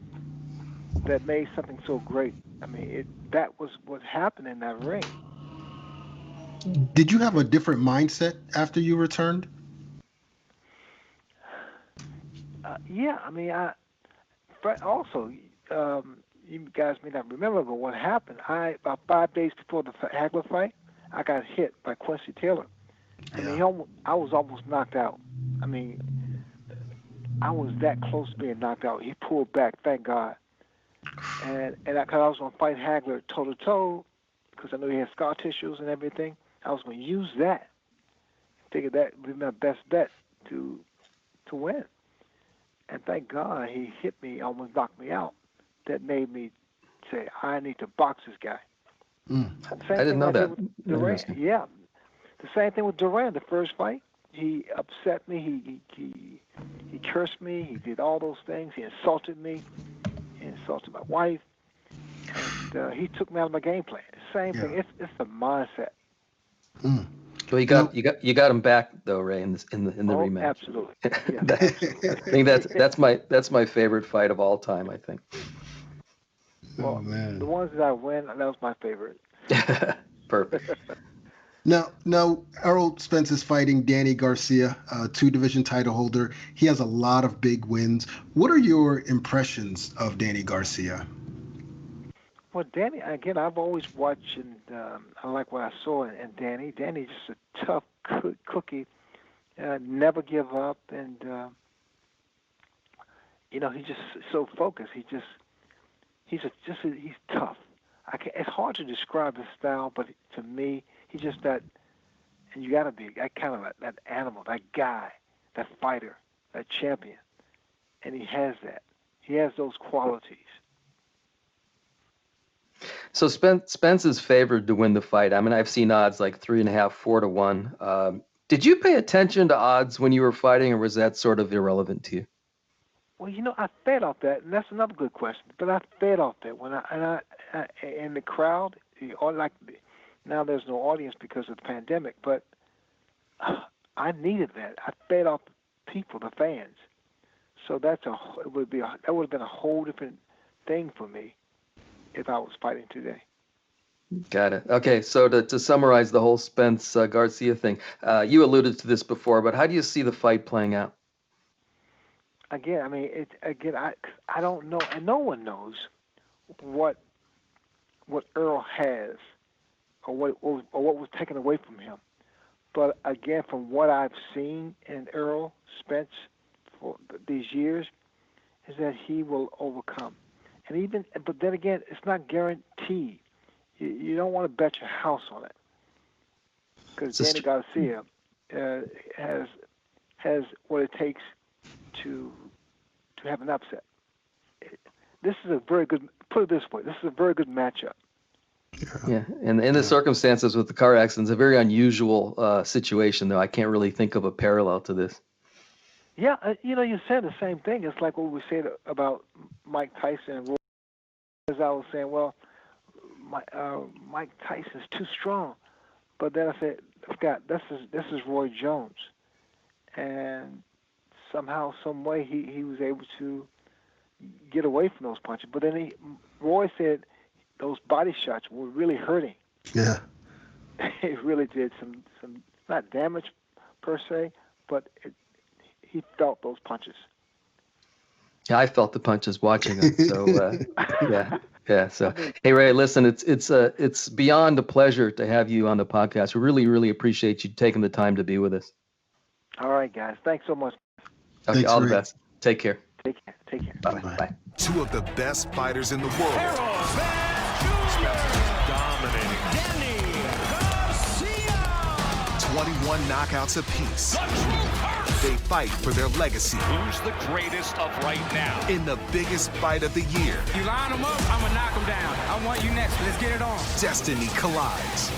that made something so great. I mean, that was what happened in that ring. Did you have a different mindset after you returned? Yeah, I mean, also, you guys may not remember, but what happened, about 5 days before the Hagler fight, I got hit by Quincy Taylor. I mean, I was almost knocked out. I mean, I was that close to being knocked out. He pulled back, thank God. And because I was going to fight Hagler toe-to-toe, because I knew he had scar tissues and everything, I was going to use that. Figured that would be my best bet to win. And thank God he hit me, almost knocked me out. That made me say, I need to box this guy. I didn't know that. Yeah. The same thing with Duran, the first fight. He upset me. He cursed me. He did all those things. He insulted me. He insulted my wife. And he took me out of my game plan. Same thing. It's the mindset. Well, you got him back though, Ray, in the rematch. Absolutely. Yeah, absolutely. I think that's my favorite fight of all time, I think. Well, the ones that I win, that was my favorite. Perfect. Now, Errol Spence is fighting Danny Garcia, 2-division title holder. He has a lot of big wins. What are your impressions of Danny Garcia? Well, Danny, again, I've always watched, and I like what I saw in Danny. Danny's just a tough cookie, never give up, and he's just so focused. He's tough. It's hard to describe his style, but to me, he's just that. And you got to be that kind of that animal, that guy, that fighter, that champion, and he has that. He has those qualities. So Spence is favored to win the fight. I mean, I've seen odds like 3.5, 4 to 1. Did you pay attention to odds when you were fighting, or was that sort of irrelevant to you? Well, I fed off that, and that's another good question. But I fed off that when I in the crowd, now there's no audience because of the pandemic, but I needed that. I fed off people, the fans. So that would have been a whole different thing for me if I was fighting today. Got it. Okay, so to summarize the whole Spence Garcia thing, you alluded to this before, but how do you see the fight playing out? Again, I mean, I don't know, and no one knows what Errol has or what was taken away from him. But again, from what I've seen in Errol Spence for these years, is that he will overcome. But then again, it's not guaranteed. You don't want to bet your house on it, because Danny Garcia has what it takes to have an upset. This is a very good. Put it this way: this is a very good matchup. Yeah, and in the circumstances with the car accident, it's a very unusual situation, though. I can't really think of a parallel to this. Yeah, you said the same thing. It's like what we said about Mike Tyson and Roy. As I was saying, well, Mike Tyson's too strong, but then I said, I forgot, this is Roy Jones, and somehow, some way, he was able to get away from those punches. But then Roy said those body shots were really hurting. Yeah, it really did some not damage per se, but he felt those punches. Yeah, I felt the punches watching them. So yeah. So hey, Ray, listen, it's beyond a pleasure to have you on the podcast. We really, really appreciate you taking the time to be with us. All right, guys. Thanks so much. Okay, Thanks, all Ray. the best. Take care. Take care. Bye. Two of the best fighters in the world. Errol Spence Jr. Dominating. Danny Garcia. 21 knockouts apiece. The true first. They fight for their legacy Who's the greatest of right now? in the biggest fight of the year. You line them up, I'm gonna knock them down. I want you next. Let's get it on. Destiny collides.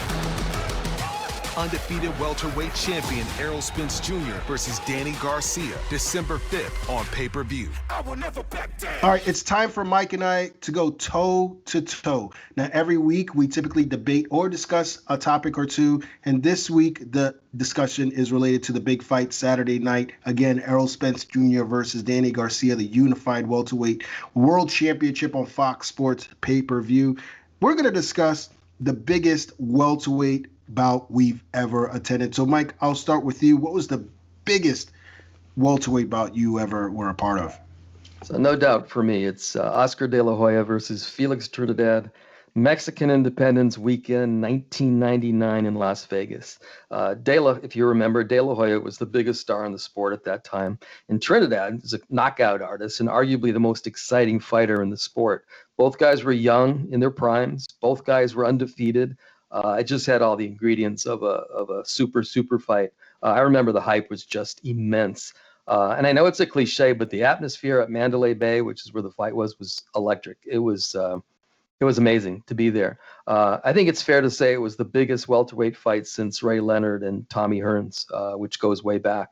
Undefeated welterweight champion Errol Spence Jr. versus Danny Garcia, December 5th on pay-per-view. I will never back down. All right, it's time for Mike and I to go toe to toe. Now, every week we typically debate or discuss a topic or two, and this week the discussion is related to the big fight Saturday night. Again, Errol Spence Jr. versus Danny Garcia, the unified welterweight world championship on Fox Sports pay-per-view. We're going to discuss the biggest welterweight bout we've ever attended. So, Mike, I'll start with you. What was the biggest welterweight bout you ever were a part of? So no doubt for me, it's Oscar De La Hoya versus Felix Trinidad, Mexican Independence Weekend, 1999 in Las Vegas. If you remember, De La Hoya was the biggest star in the sport at that time. And Trinidad is a knockout artist and arguably the most exciting fighter in the sport. Both guys were young in their primes. Both guys were undefeated. It just had all the ingredients of a super fight. I remember the hype was just immense. And I know it's a cliche, but the atmosphere at Mandalay Bay, which is where the fight was electric. It was amazing to be there. I think it's fair to say it was the biggest welterweight fight since Ray Leonard and Tommy Hearns, which goes way back.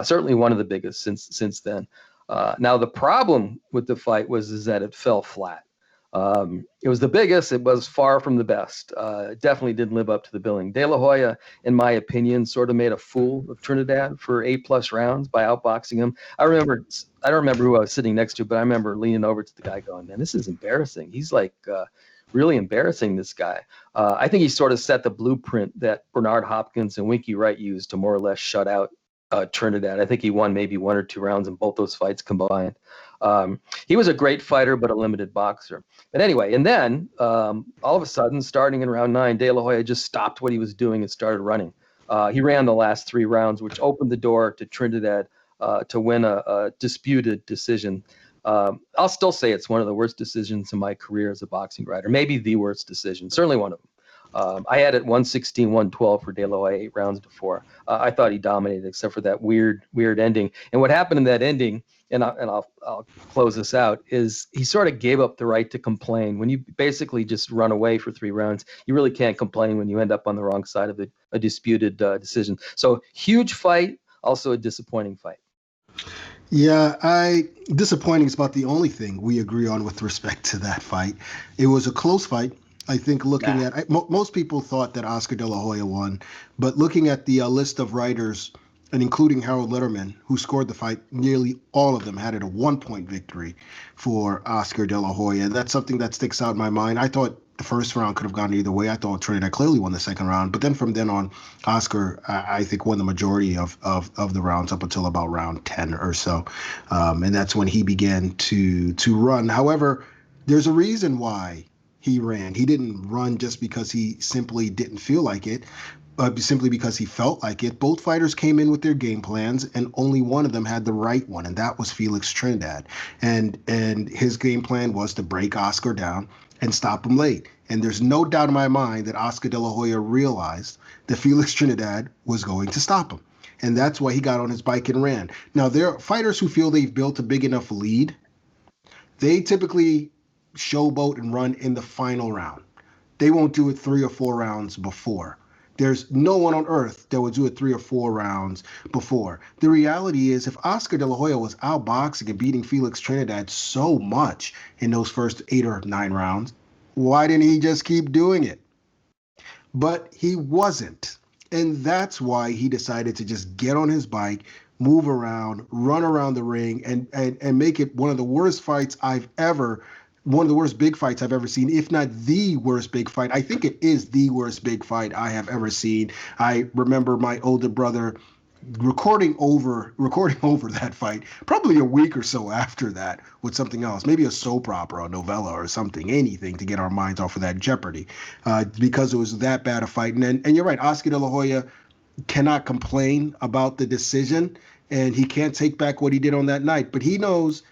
Certainly one of the biggest since then. Now the problem with the fight is that it fell flat. It was the biggest. It was far from the best. It definitely didn't live up to the billing. De La Hoya, in my opinion, sort of made a fool of Trinidad for 8+ rounds by outboxing him. I don't remember who I was sitting next to, but I remember leaning over to the guy going, man, this is embarrassing. He's like really embarrassing, this guy. I think he sort of set the blueprint that Bernard Hopkins and Winky Wright used to more or less shut out Trinidad. I think he won maybe 1 or 2 rounds in both those fights combined. He was a great fighter, but a limited boxer. But anyway, and then all of a sudden, starting in round 9, De La Hoya just stopped what he was doing and started running. He ran the last 3 rounds, which opened the door to Trinidad to win a disputed decision. I'll still say it's one of the worst decisions in my career as a boxing writer, maybe the worst decision, certainly one of them. I had it 116-112 for De La Hoya 8 rounds to 4. I thought he dominated, except for that weird ending. And what happened in that ending, and I'll close this out, is he sort of gave up the right to complain. When you basically just run away for 3 rounds, you really can't complain when you end up on the wrong side of a disputed decision. So huge fight, also a disappointing fight. Yeah, disappointing is about the only thing we agree on with respect to that fight. It was a close fight. I think looking at most people thought that Oscar De La Hoya won, but looking at the list of writers, and including Harold Letterman, who scored the fight, nearly all of them had it a 1-point victory for Oscar De La Hoya. That's something that sticks out in my mind. I thought the first round could have gone either way. I thought Trinidad clearly won the second round, but then from then on, Oscar, I think, won the majority of the rounds up until about round 10 or so, and that's when he began to run. However, there's a reason why he ran. He didn't run just because he simply didn't feel like it. simply because he felt like it. Both fighters came in with their game plans, and only one of them had the right one, and that was Felix Trinidad. And his game plan was to break Oscar down and stop him late. And there's no doubt in my mind that Oscar De La Hoya realized that Felix Trinidad was going to stop him. And that's why he got on his bike and ran. Now, there are fighters who feel they've built a big enough lead. They typically showboat and run in the final round. They won't do it 3 or 4 rounds before. There's no one on earth that would do it 3 or 4 rounds before. The reality is, if Oscar De La Hoya was outboxing and beating Felix Trinidad so much in those first 8 or 9 rounds, why didn't he just keep doing it? But he wasn't. And that's why he decided to just get on his bike, move around, run around the ring, and make it one of the worst big fights I've ever seen, if not the worst big fight. I think it is the worst big fight I have ever seen. I remember my older brother recording over that fight probably a week or so after that with something else, maybe a soap opera, a novella or something, anything to get our minds off of that Jeopardy, because it was that bad a fight. And you're right, Oscar De La Hoya cannot complain about the decision, and he can't take back what he did on that night, but he knows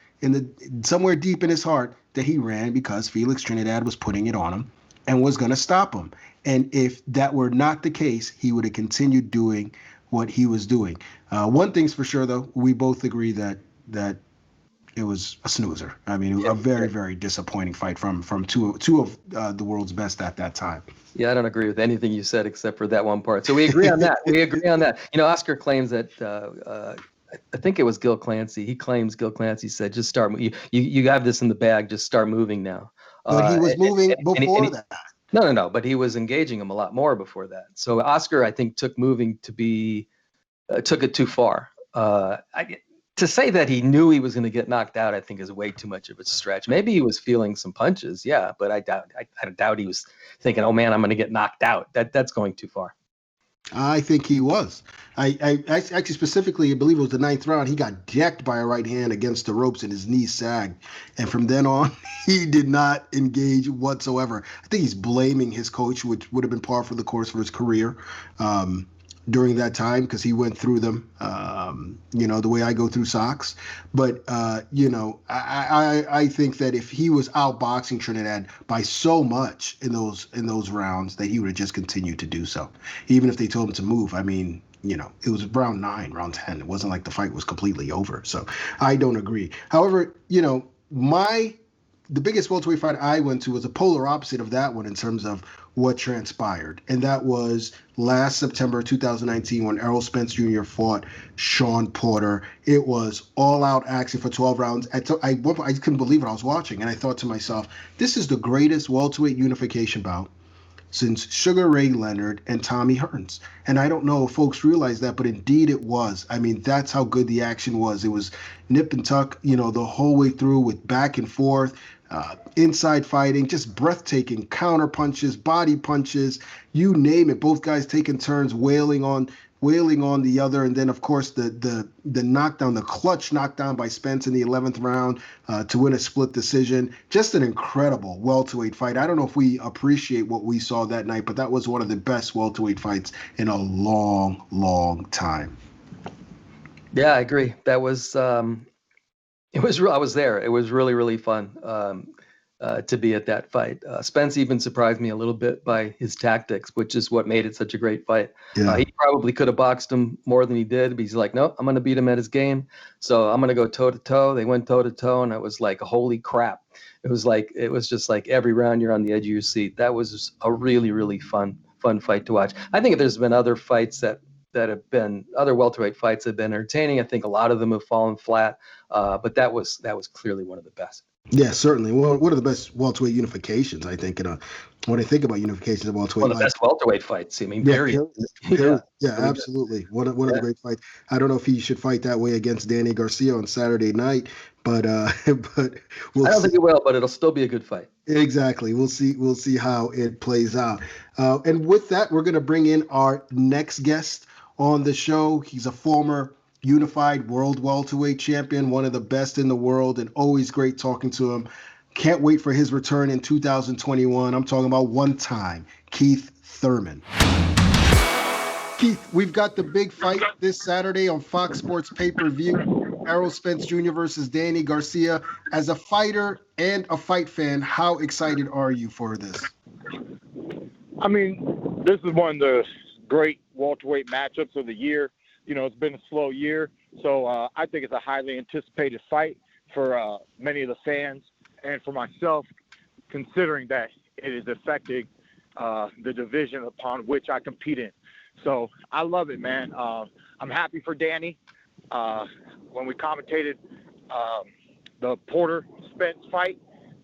somewhere deep in his heart that he ran because Felix Trinidad was putting it on him and was going to stop him. And if that were not the case, he would have continued doing what he was doing. One thing's for sure, though, we both agree that it was a snoozer. I mean, a very, very disappointing fight from two of the world's best at that time. Yeah, I don't agree with anything you said except for that one part. So we agree on that. Oscar claims that I think it was Gil Clancy. He claims Gil Clancy said, just start. You have this in the bag. Just start moving now. But he was moving before that. No. But he was engaging him a lot more before that. So Oscar, I think, took it too far. To say that he knew he was going to get knocked out, I think, is way too much of a stretch. Maybe he was feeling some punches, yeah, but I doubt he was thinking, "Oh man, I'm going to get knocked out." That's going too far. I think he was. I actually specifically, I believe it was the 9th round, he got decked by a right hand against the ropes and his knee sagged. And from then on, he did not engage whatsoever. I think he's blaming his coach, which would have been par for the course for his career during that time, because he went through them, the way I go through socks. But, I think that if he was outboxing Trinidad by so much in those rounds, that he would have just continued to do so, even if they told him to move. I mean, it was round 9, round 10. It wasn't like the fight was completely over. So I don't agree. However, the biggest welterweight fight I went to was a polar opposite of that one in terms of what transpired. And that was last September 2019 when Errol Spence Jr. fought Sean Porter. It was all-out action for 12 rounds. I couldn't believe what I was watching, and I thought to myself, this is the greatest welterweight unification bout since Sugar Ray Leonard and Tommy Hearns. And I don't know if folks realize that, but indeed it was. I mean, that's how good the action was. It was nip and tuck, the whole way through, with back and forth, inside fighting, just breathtaking counter punches, body punches, you name it. Both guys taking turns wailing on the other. And then, of course, the knockdown, the clutch knockdown by Spence in the 11th round to win a split decision. Just an incredible welterweight fight. I don't know if we appreciate what we saw that night, but that was one of the best welterweight fights in a long, long time. Yeah, I agree. That was I was there. It was really, really fun to be at that fight. Spence even surprised me a little bit by his tactics, which is what made it such a great fight. Yeah. He probably could have boxed him more than he did, but he's like, no, I'm going to beat him at his game. So I'm going to go toe-to-toe. They went toe-to-toe, and it was like, holy crap. It was just like every round you're on the edge of your seat. That was a really, really fun fight to watch. I think there's been other fights that have been other welterweight fights have been entertaining. I think a lot of them have fallen flat, but that was clearly one of the best. Yeah, certainly. Well, one of the best welterweight unifications, I think. When I think about unifications of welterweight, one of the best welterweight fights. I mean, absolutely. One of the great fights. I don't know if he should fight that way against Danny Garcia on Saturday night, but we'll I don't think he will, but it'll still be a good fight. Exactly. We'll see how it plays out. And with that, we're going to bring in our next guest on the show. He's a former unified world welterweight champion, one of the best in the world, and always great talking to him. Can't wait for his return in 2021. I'm talking about one time Keith Thurman. Keith, we've got the big fight this Saturday on Fox Sports pay-per-view. Errol Spence Jr. versus Danny Garcia. As a fighter and a fight fan, how excited are you for this? I mean, this is one of the great welterweight matchups of the year. You know, it's been a slow year, so I think it's a highly anticipated fight for many of the fans and for myself, considering that it is affecting the division upon which I compete in. So I love it, man. I'm happy for Danny. When we commentated the Porter-Spence fight,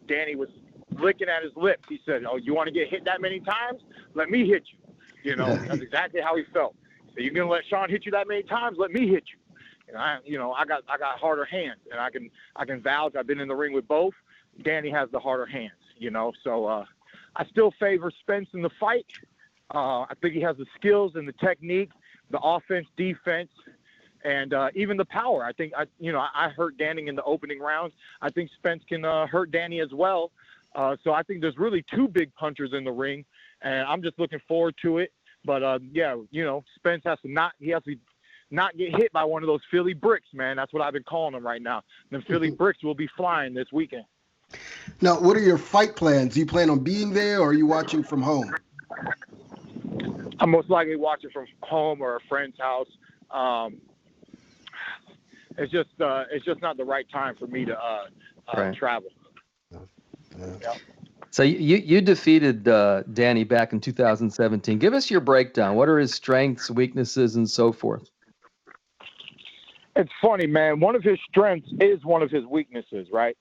Danny was licking at his lips. He said, "Oh, you want to get hit that many times? Let me hit you." You know, that's exactly how he felt. So you're gonna let Sean hit you that many times? Let me hit you. And I got harder hands, and I can vouch. I've been in the ring with both. Danny has the harder hands, you know. So I still favor Spence in the fight. I think he has the skills and the technique, the offense, defense, and even the power. I think I hurt Danny in the opening rounds. I think Spence can hurt Danny as well. So I think there's really two big punchers in the ring, and I'm just looking forward to it. But Spence has to not get hit by one of those Philly bricks, man. That's what I've been calling them right now. The Philly bricks will be flying this weekend. Now, what are your fight plans? Do you plan on being there, or are you watching from home? I'm most likely watching from home or a friend's house. It's just not the right time for me to travel. Yeah. So you defeated Danny back in 2017. Give us your breakdown. What are his strengths, weaknesses, and so forth? It's funny, man. One of his strengths is one of his weaknesses, right?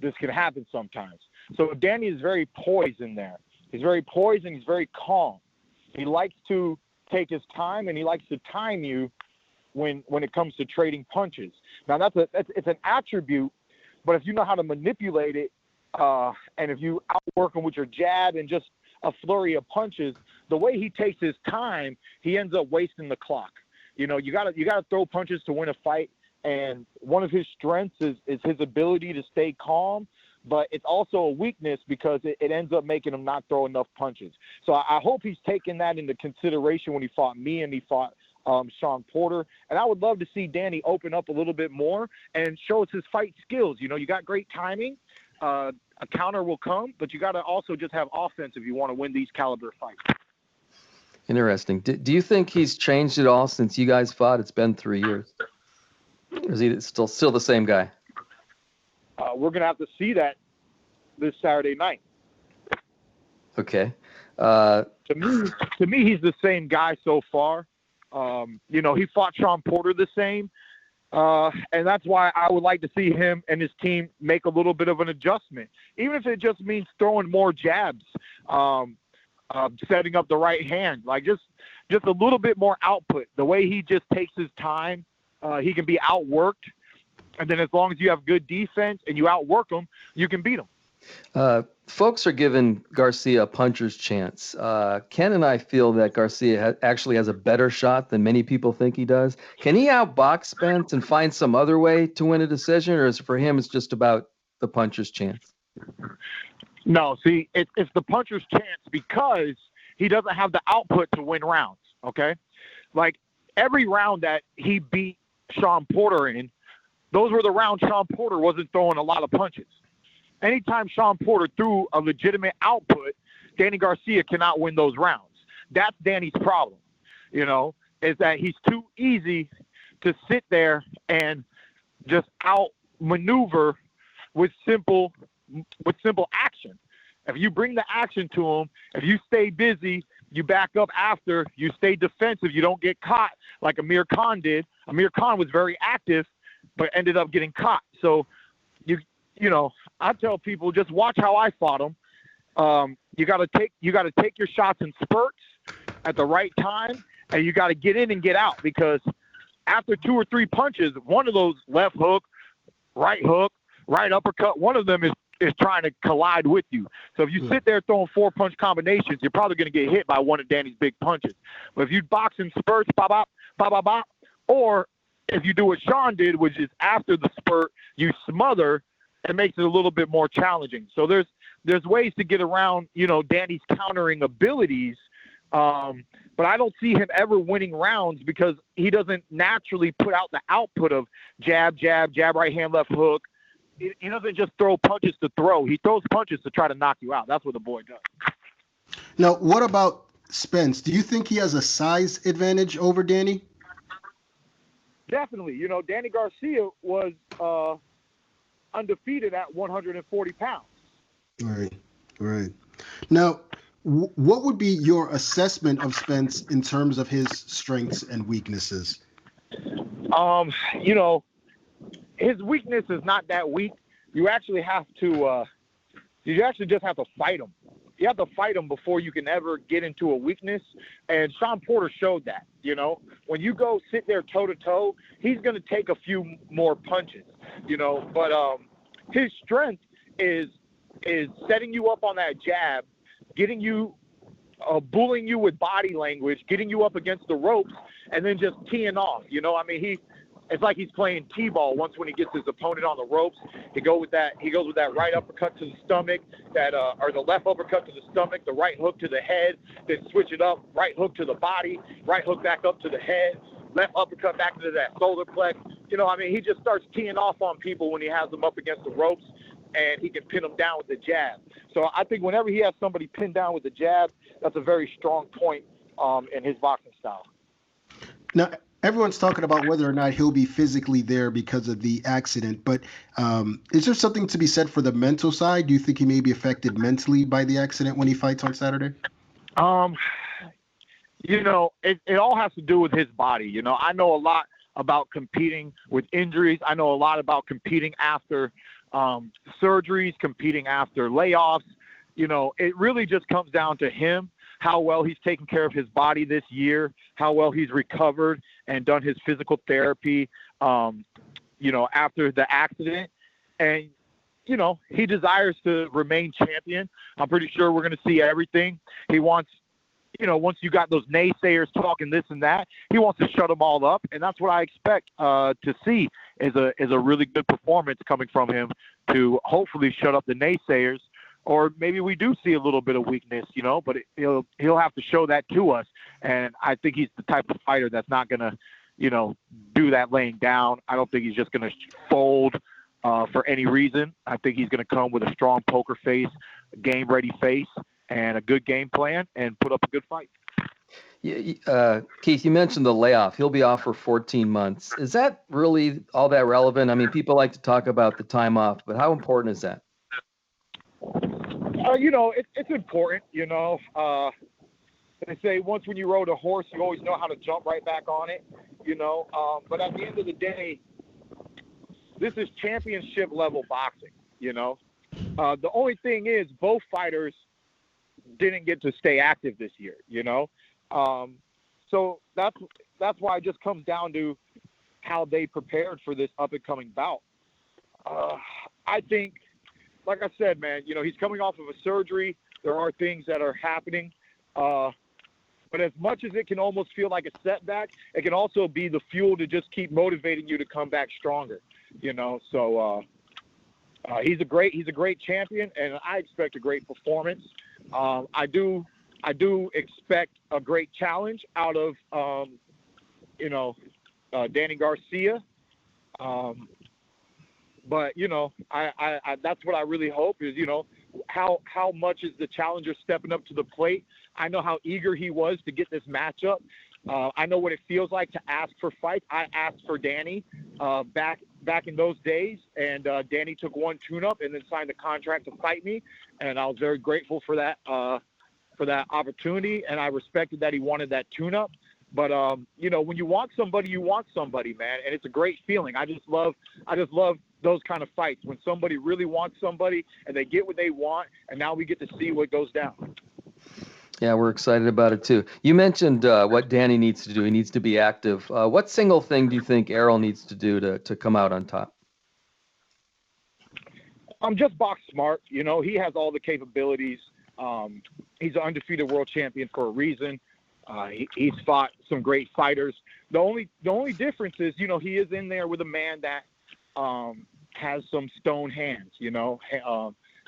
This can happen sometimes. So Danny is very poised in there. He's very poised and he's very calm. He likes to take his time and he likes to time you when it comes to trading punches. Now it's an attribute, but if you know how to manipulate it, and if you outwork him with your jab and just a flurry of punches, the way he takes his time, he ends up wasting the clock. You know, you gotta throw punches to win a fight. And one of his strengths is his ability to stay calm, but it's also a weakness because it ends up making him not throw enough punches. So I hope he's taken that into consideration when he fought me and he fought Sean Porter. And I would love to see Danny open up a little bit more and show us his fight skills. You know, you got great timing. A counter will come, but you got to also just have offense if you want to win these caliber fights. Interesting. Do you think he's changed at all since you guys fought? It's been 3 years. Or is he still the same guy? We're going to have to see that this Saturday night. Okay. To me, he's the same guy so far. He fought Sean Porter the same. And that's why I would like to see him and his team make a little bit of an adjustment, even if it just means throwing more jabs, setting up the right hand, like just a little bit more output. The way he just takes his time, he can be outworked. And then as long as you have good defense and you outwork him, you can beat him. Folks are giving Garcia a puncher's chance. Ken and I feel that Garcia actually has a better shot than many people think he does. Can he outbox Spence and find some other way to win a decision, or is it for him it's just about the puncher's chance? No, see, it's the puncher's chance because he doesn't have the output to win rounds, okay? Like, every round that he beat Sean Porter in, those were the rounds Sean Porter wasn't throwing a lot of punches. Anytime Sean Porter threw a legitimate output, Danny Garcia cannot win those rounds. That's Danny's problem, is that he's too easy to sit there and just outmaneuver with simple action. If you bring the action to him, if you stay busy, you back up after, you stay defensive, you don't get caught like Amir Khan did. Amir Khan was very active, but ended up getting caught. So, I tell people just watch how I fought him. You got to take your shots in spurts at the right time, and you got to get in and get out, because after 2 or 3 punches, one of those left hook, right uppercut, one of them is trying to collide with you. So if you sit there throwing 4-punch combinations, you're probably going to get hit by one of Danny's big punches. But if you box in spurts, bop, bop, bop, bop, bop, or if you do what Sean did, which is after the spurt, you smother, it makes it a little bit more challenging. So there's ways to get around, Danny's countering abilities, But I don't see him ever winning rounds because he doesn't naturally put out the output of jab, jab, jab, right hand, left hook. He doesn't just throw punches to throw. He throws punches to try to knock you out. That's what the boy does. Now, what about Spence? Do you think he has a size advantage over Danny? Definitely. Danny Garcia was undefeated at 140 pounds. Right. Now, what would be your assessment of Spence in terms of his strengths and weaknesses? His weakness is not that weak. You actually have to just have to fight him. You have to fight him before you can ever get into a weakness. And Sean Porter showed that, when you go sit there toe to toe, he's going to take a few more punches, but his strength is setting you up on that jab, getting you, bullying you with body language, getting you up against the ropes, and then just teeing off. It's like he's playing t-ball. Once when he gets his opponent on the ropes, he goes with that right uppercut to the stomach, or the left uppercut to the stomach, the right hook to the head, then switch it up, right hook to the body, right hook back up to the head, left uppercut back into that solar plex. He just starts teeing off on people when he has them up against the ropes, and he can pin them down with the jab. So I think whenever he has somebody pinned down with the jab, that's a very strong point in his boxing style. Now, everyone's talking about whether or not he'll be physically there because of the accident, but is there something to be said for the mental side? Do you think he may be affected mentally by the accident when he fights on Saturday? It all has to do with his body. I know a lot about competing with injuries. I know a lot about competing after surgeries, competing after layoffs. It really just comes down to him, how well he's taken care of his body this year, how well he's recovered and done his physical therapy, after the accident. And, he desires to remain champion. I'm pretty sure we're going to see everything. He wants, once you got those naysayers talking this and that, he wants to shut them all up. And that's what I expect to see is a really good performance coming from him to hopefully shut up the naysayers. Or maybe we do see a little bit of weakness, but he'll have to show that to us. And I think he's the type of fighter that's not going to, do that laying down. I don't think he's just going to fold for any reason. I think he's going to come with a strong poker face, a game-ready face, and a good game plan and put up a good fight. Keith, you mentioned the layoff. He'll be off for 14 months. Is that really all that relevant? I mean, people like to talk about the time off, but how important is that? It's important, They say once when you rode a horse, you always know how to jump right back on it, But at the end of the day, this is championship level boxing, The only thing is both fighters didn't get to stay active this year, So that's why it just comes down to how they prepared for this up and coming bout. I think, like I said, man, he's coming off of a surgery. There are things that are happening. But as much as it can almost feel like a setback, it can also be the fuel to just keep motivating you to come back stronger, So he's a great champion, and I expect a great performance. I do expect a great challenge out of, Danny Garcia. But, I that's what I really hope is, how much is the challenger stepping up to the plate? I know how eager he was to get this matchup. I know what it feels like to ask for fights. I asked for Danny back in those days, and Danny took one tune-up and then signed a contract to fight me, and I was very grateful for that opportunity, and I respected that he wanted that tune-up. But when you want somebody, man, and it's a great feeling. I just love those kind of fights when somebody really wants somebody and they get what they want, and now we get to see what goes down. Yeah, we're excited about it too. You mentioned what Danny needs to do. He needs to be active. What single thing do you think Errol needs to do to come out on top? Just box smart. He has all the capabilities. He's an undefeated world champion for a reason. He's fought some great fighters. The only difference is, he is in there with a man that has some stone hands,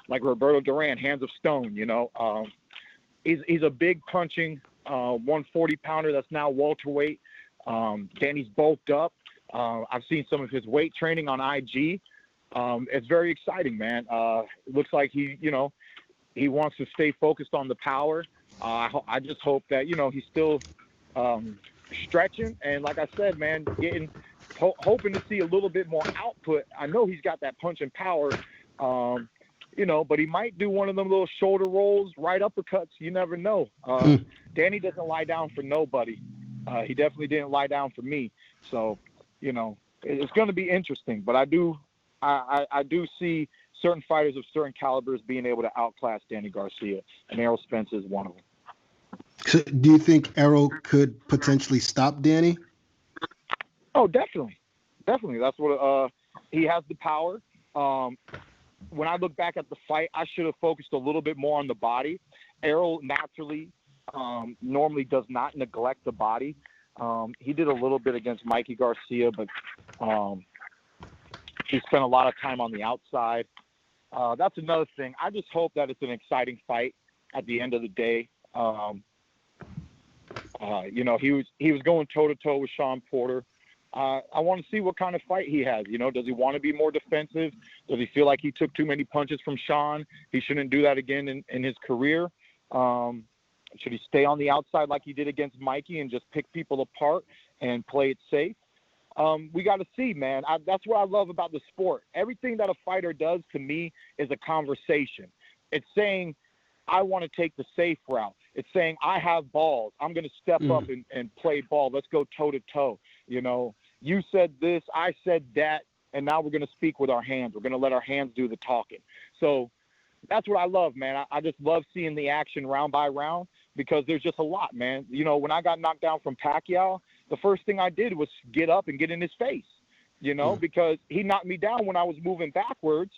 like Roberto Duran, hands of stone. He's a big punching 140-pounder that's now welterweight. Danny's bulked up. I've seen some of his weight training on IG. It's very exciting, man. It looks like he wants to stay focused on the power. I just hope that, he's still stretching. And like I said, man, hoping to see a little bit more output. I know he's got that punch and power, but he might do one of them little shoulder rolls, right uppercuts. You never know. Danny doesn't lie down for nobody. He definitely didn't lie down for me. So, it's going to be interesting. But I do see certain fighters of certain calibers being able to outclass Danny Garcia, and Errol Spence is one of them. So do you think Errol could potentially stop Danny? Oh, definitely. Definitely. That's what he has the power. When I look back at the fight, I should have focused a little bit more on the body. Errol naturally normally does not neglect the body. He did a little bit against Mikey Garcia, but he spent a lot of time on the outside. That's another thing. I just hope that it's an exciting fight at the end of the day. He was going toe-to-toe with Sean Porter. I want to see what kind of fight he has. Does he want to be more defensive? Does he feel like he took too many punches from Sean? He shouldn't do that again in his career. Should he stay on the outside like he did against Mikey and just pick people apart and play it safe? We got to see, man. That's what I love about the sport. Everything that a fighter does to me is a conversation. It's saying, I want to take the safe route. It's saying, I have balls. I'm going to step up and play ball. Let's go toe-to-toe. You said this, I said that, and now we're going to speak with our hands. We're going to let our hands do the talking. So that's what I love, man. I just love seeing the action round by round because there's just a lot, man. When I got knocked down from Pacquiao, the first thing I did was get up and get in his face, because he knocked me down when I was moving backwards.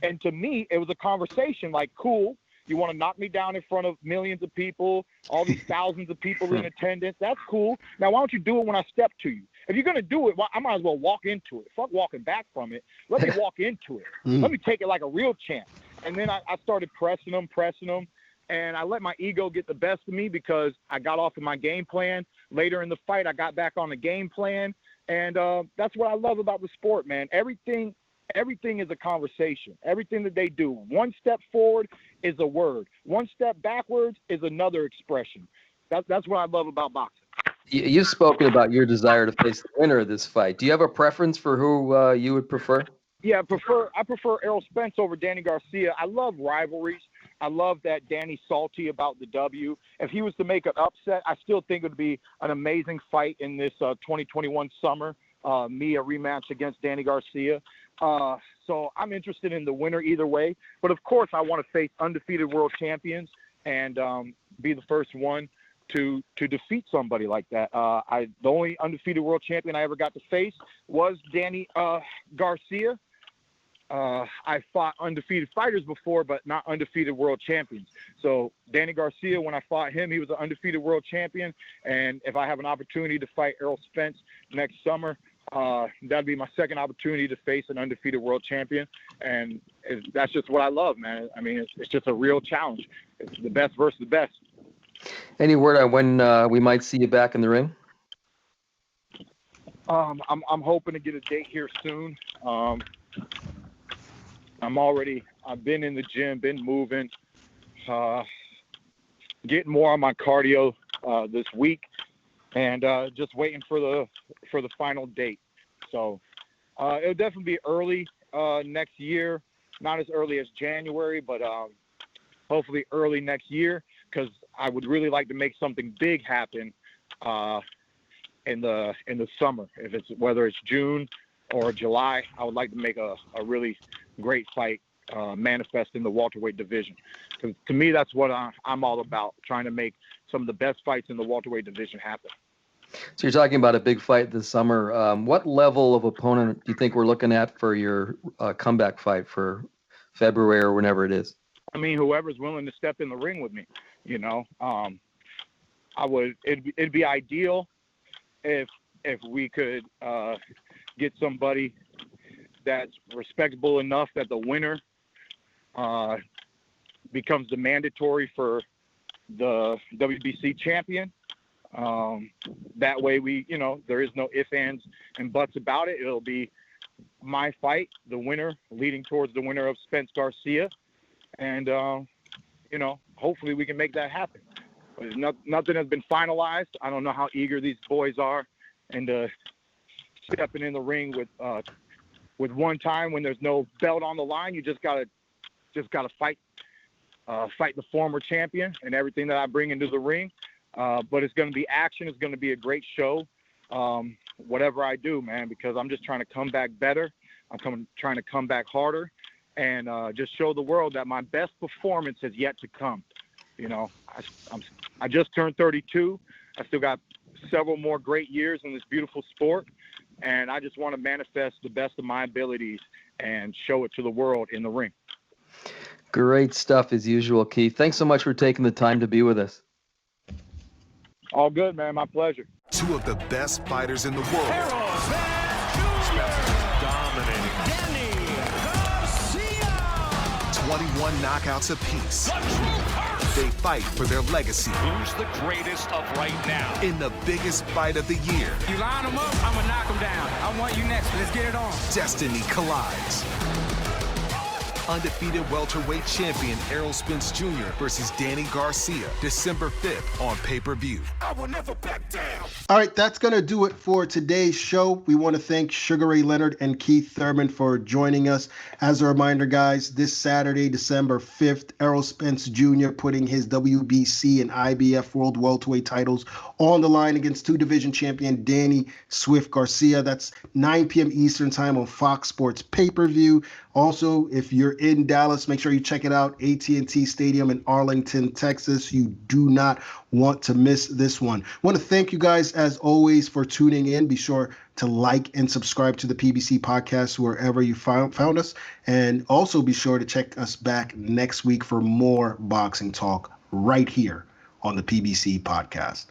And to me, it was a conversation like, cool, you want to knock me down in front of millions of people, all these thousands of people in attendance. That's cool. Now, why don't you do it when I step to you? If you're going to do it, I might as well walk into it. Fuck walking back from it. Let me walk into it. Let me take it like a real champ. And then I started pressing him. And I let my ego get the best of me because I got off of my game plan. Later in the fight, I got back on the game plan. And that's what I love about the sport, man. Everything is a conversation. Everything that they do. One step forward is a word. One step backwards is another expression. That's what I love about boxing. You've spoken about your desire to face the winner of this fight. Do you have a preference for who you would prefer? Yeah, I prefer Errol Spence over Danny Garcia. I love rivalries. I love that Danny's salty about the W. If he was to make an upset, I still think it would be an amazing fight in this 2021 summer. Me a rematch against Danny Garcia. So I'm interested in the winner either way. But of course, I want to face undefeated world champions and be the first one to defeat somebody like that. The only undefeated world champion I ever got to face was Danny Garcia. I fought undefeated fighters before, but not undefeated world champions. So Danny Garcia, when I fought him, he was an undefeated world champion. And if I have an opportunity to fight Errol Spence next summer, that'd be my second opportunity to face an undefeated world champion. And that's just what I love, man. I mean, it's just a real challenge. It's the best versus the best. Any word on when we might see you back in the ring? I'm hoping to get a date here soon. I've been in the gym, been moving, getting more on my cardio this week, and just waiting for the final date. So it'll definitely be early next year, not as early as January, but hopefully early next year, because I would really like to make something big happen in the summer. Whether it's June or July, I would like to make a really great fight manifest in the welterweight division. Because to me, that's what I'm all about, trying to make some of the best fights in the welterweight division happen. So you're talking about a big fight this summer. What level of opponent do you think we're looking at for your comeback fight for February or whenever it is? I mean, whoever's willing to step in the ring with me, it'd be ideal if we could get somebody that's respectable enough that the winner becomes the mandatory for the WBC champion. That way there is no ifs, ands, and buts about it. It'll be my fight, the winner, leading towards the winner of Spence Garcia. And, hopefully we can make that happen. But nothing has been finalized. I don't know how eager these boys are. And stepping in the ring with one time when there's no belt on the line, you just gotta fight the former champion and everything that I bring into the ring. But it's going to be action. It's going to be a great show. Whatever I do, man, because I'm just trying to come back better. Trying to come back harder, and just show the world that my best performance has yet to come. I just turned 32. I still got several more great years in this beautiful sport, and I just want to manifest the best of my abilities and show it to the world in the ring. Great stuff as usual, Keith. Thanks so much for taking the time to be with us. All good, man. My pleasure. Two of the best fighters in the world. Errol Spence Jr. Dominating. Danny Garcia. 21 knockouts apiece. The true curse. They fight for their legacy. Who's the greatest of right now? In the biggest fight of the year. You line them up, I'm going to knock them down. I want you next. Let's get it on. Destiny collides. Undefeated welterweight champion Errol Spence Jr. versus Danny Garcia, December 5th on pay-per-view. I will never back down. All right, that's going to do it for today's show. We want to thank Sugar Ray Leonard and Keith Thurman for joining us. As a reminder, guys, this Saturday, December 5th, Errol Spence Jr. putting his WBC and IBF World Welterweight titles on the line against two-division champion Danny Swift Garcia. That's 9 p.m. Eastern Time on Fox Sports pay-per-view. Also, if you're in Dallas, make sure you check it out. AT&T Stadium in Arlington, Texas. You do not want to miss this one. I want to thank you guys, as always, for tuning in. Be sure to like and subscribe to the PBC Podcast wherever you found us. And also be sure to check us back next week for more boxing talk right here on the PBC Podcast.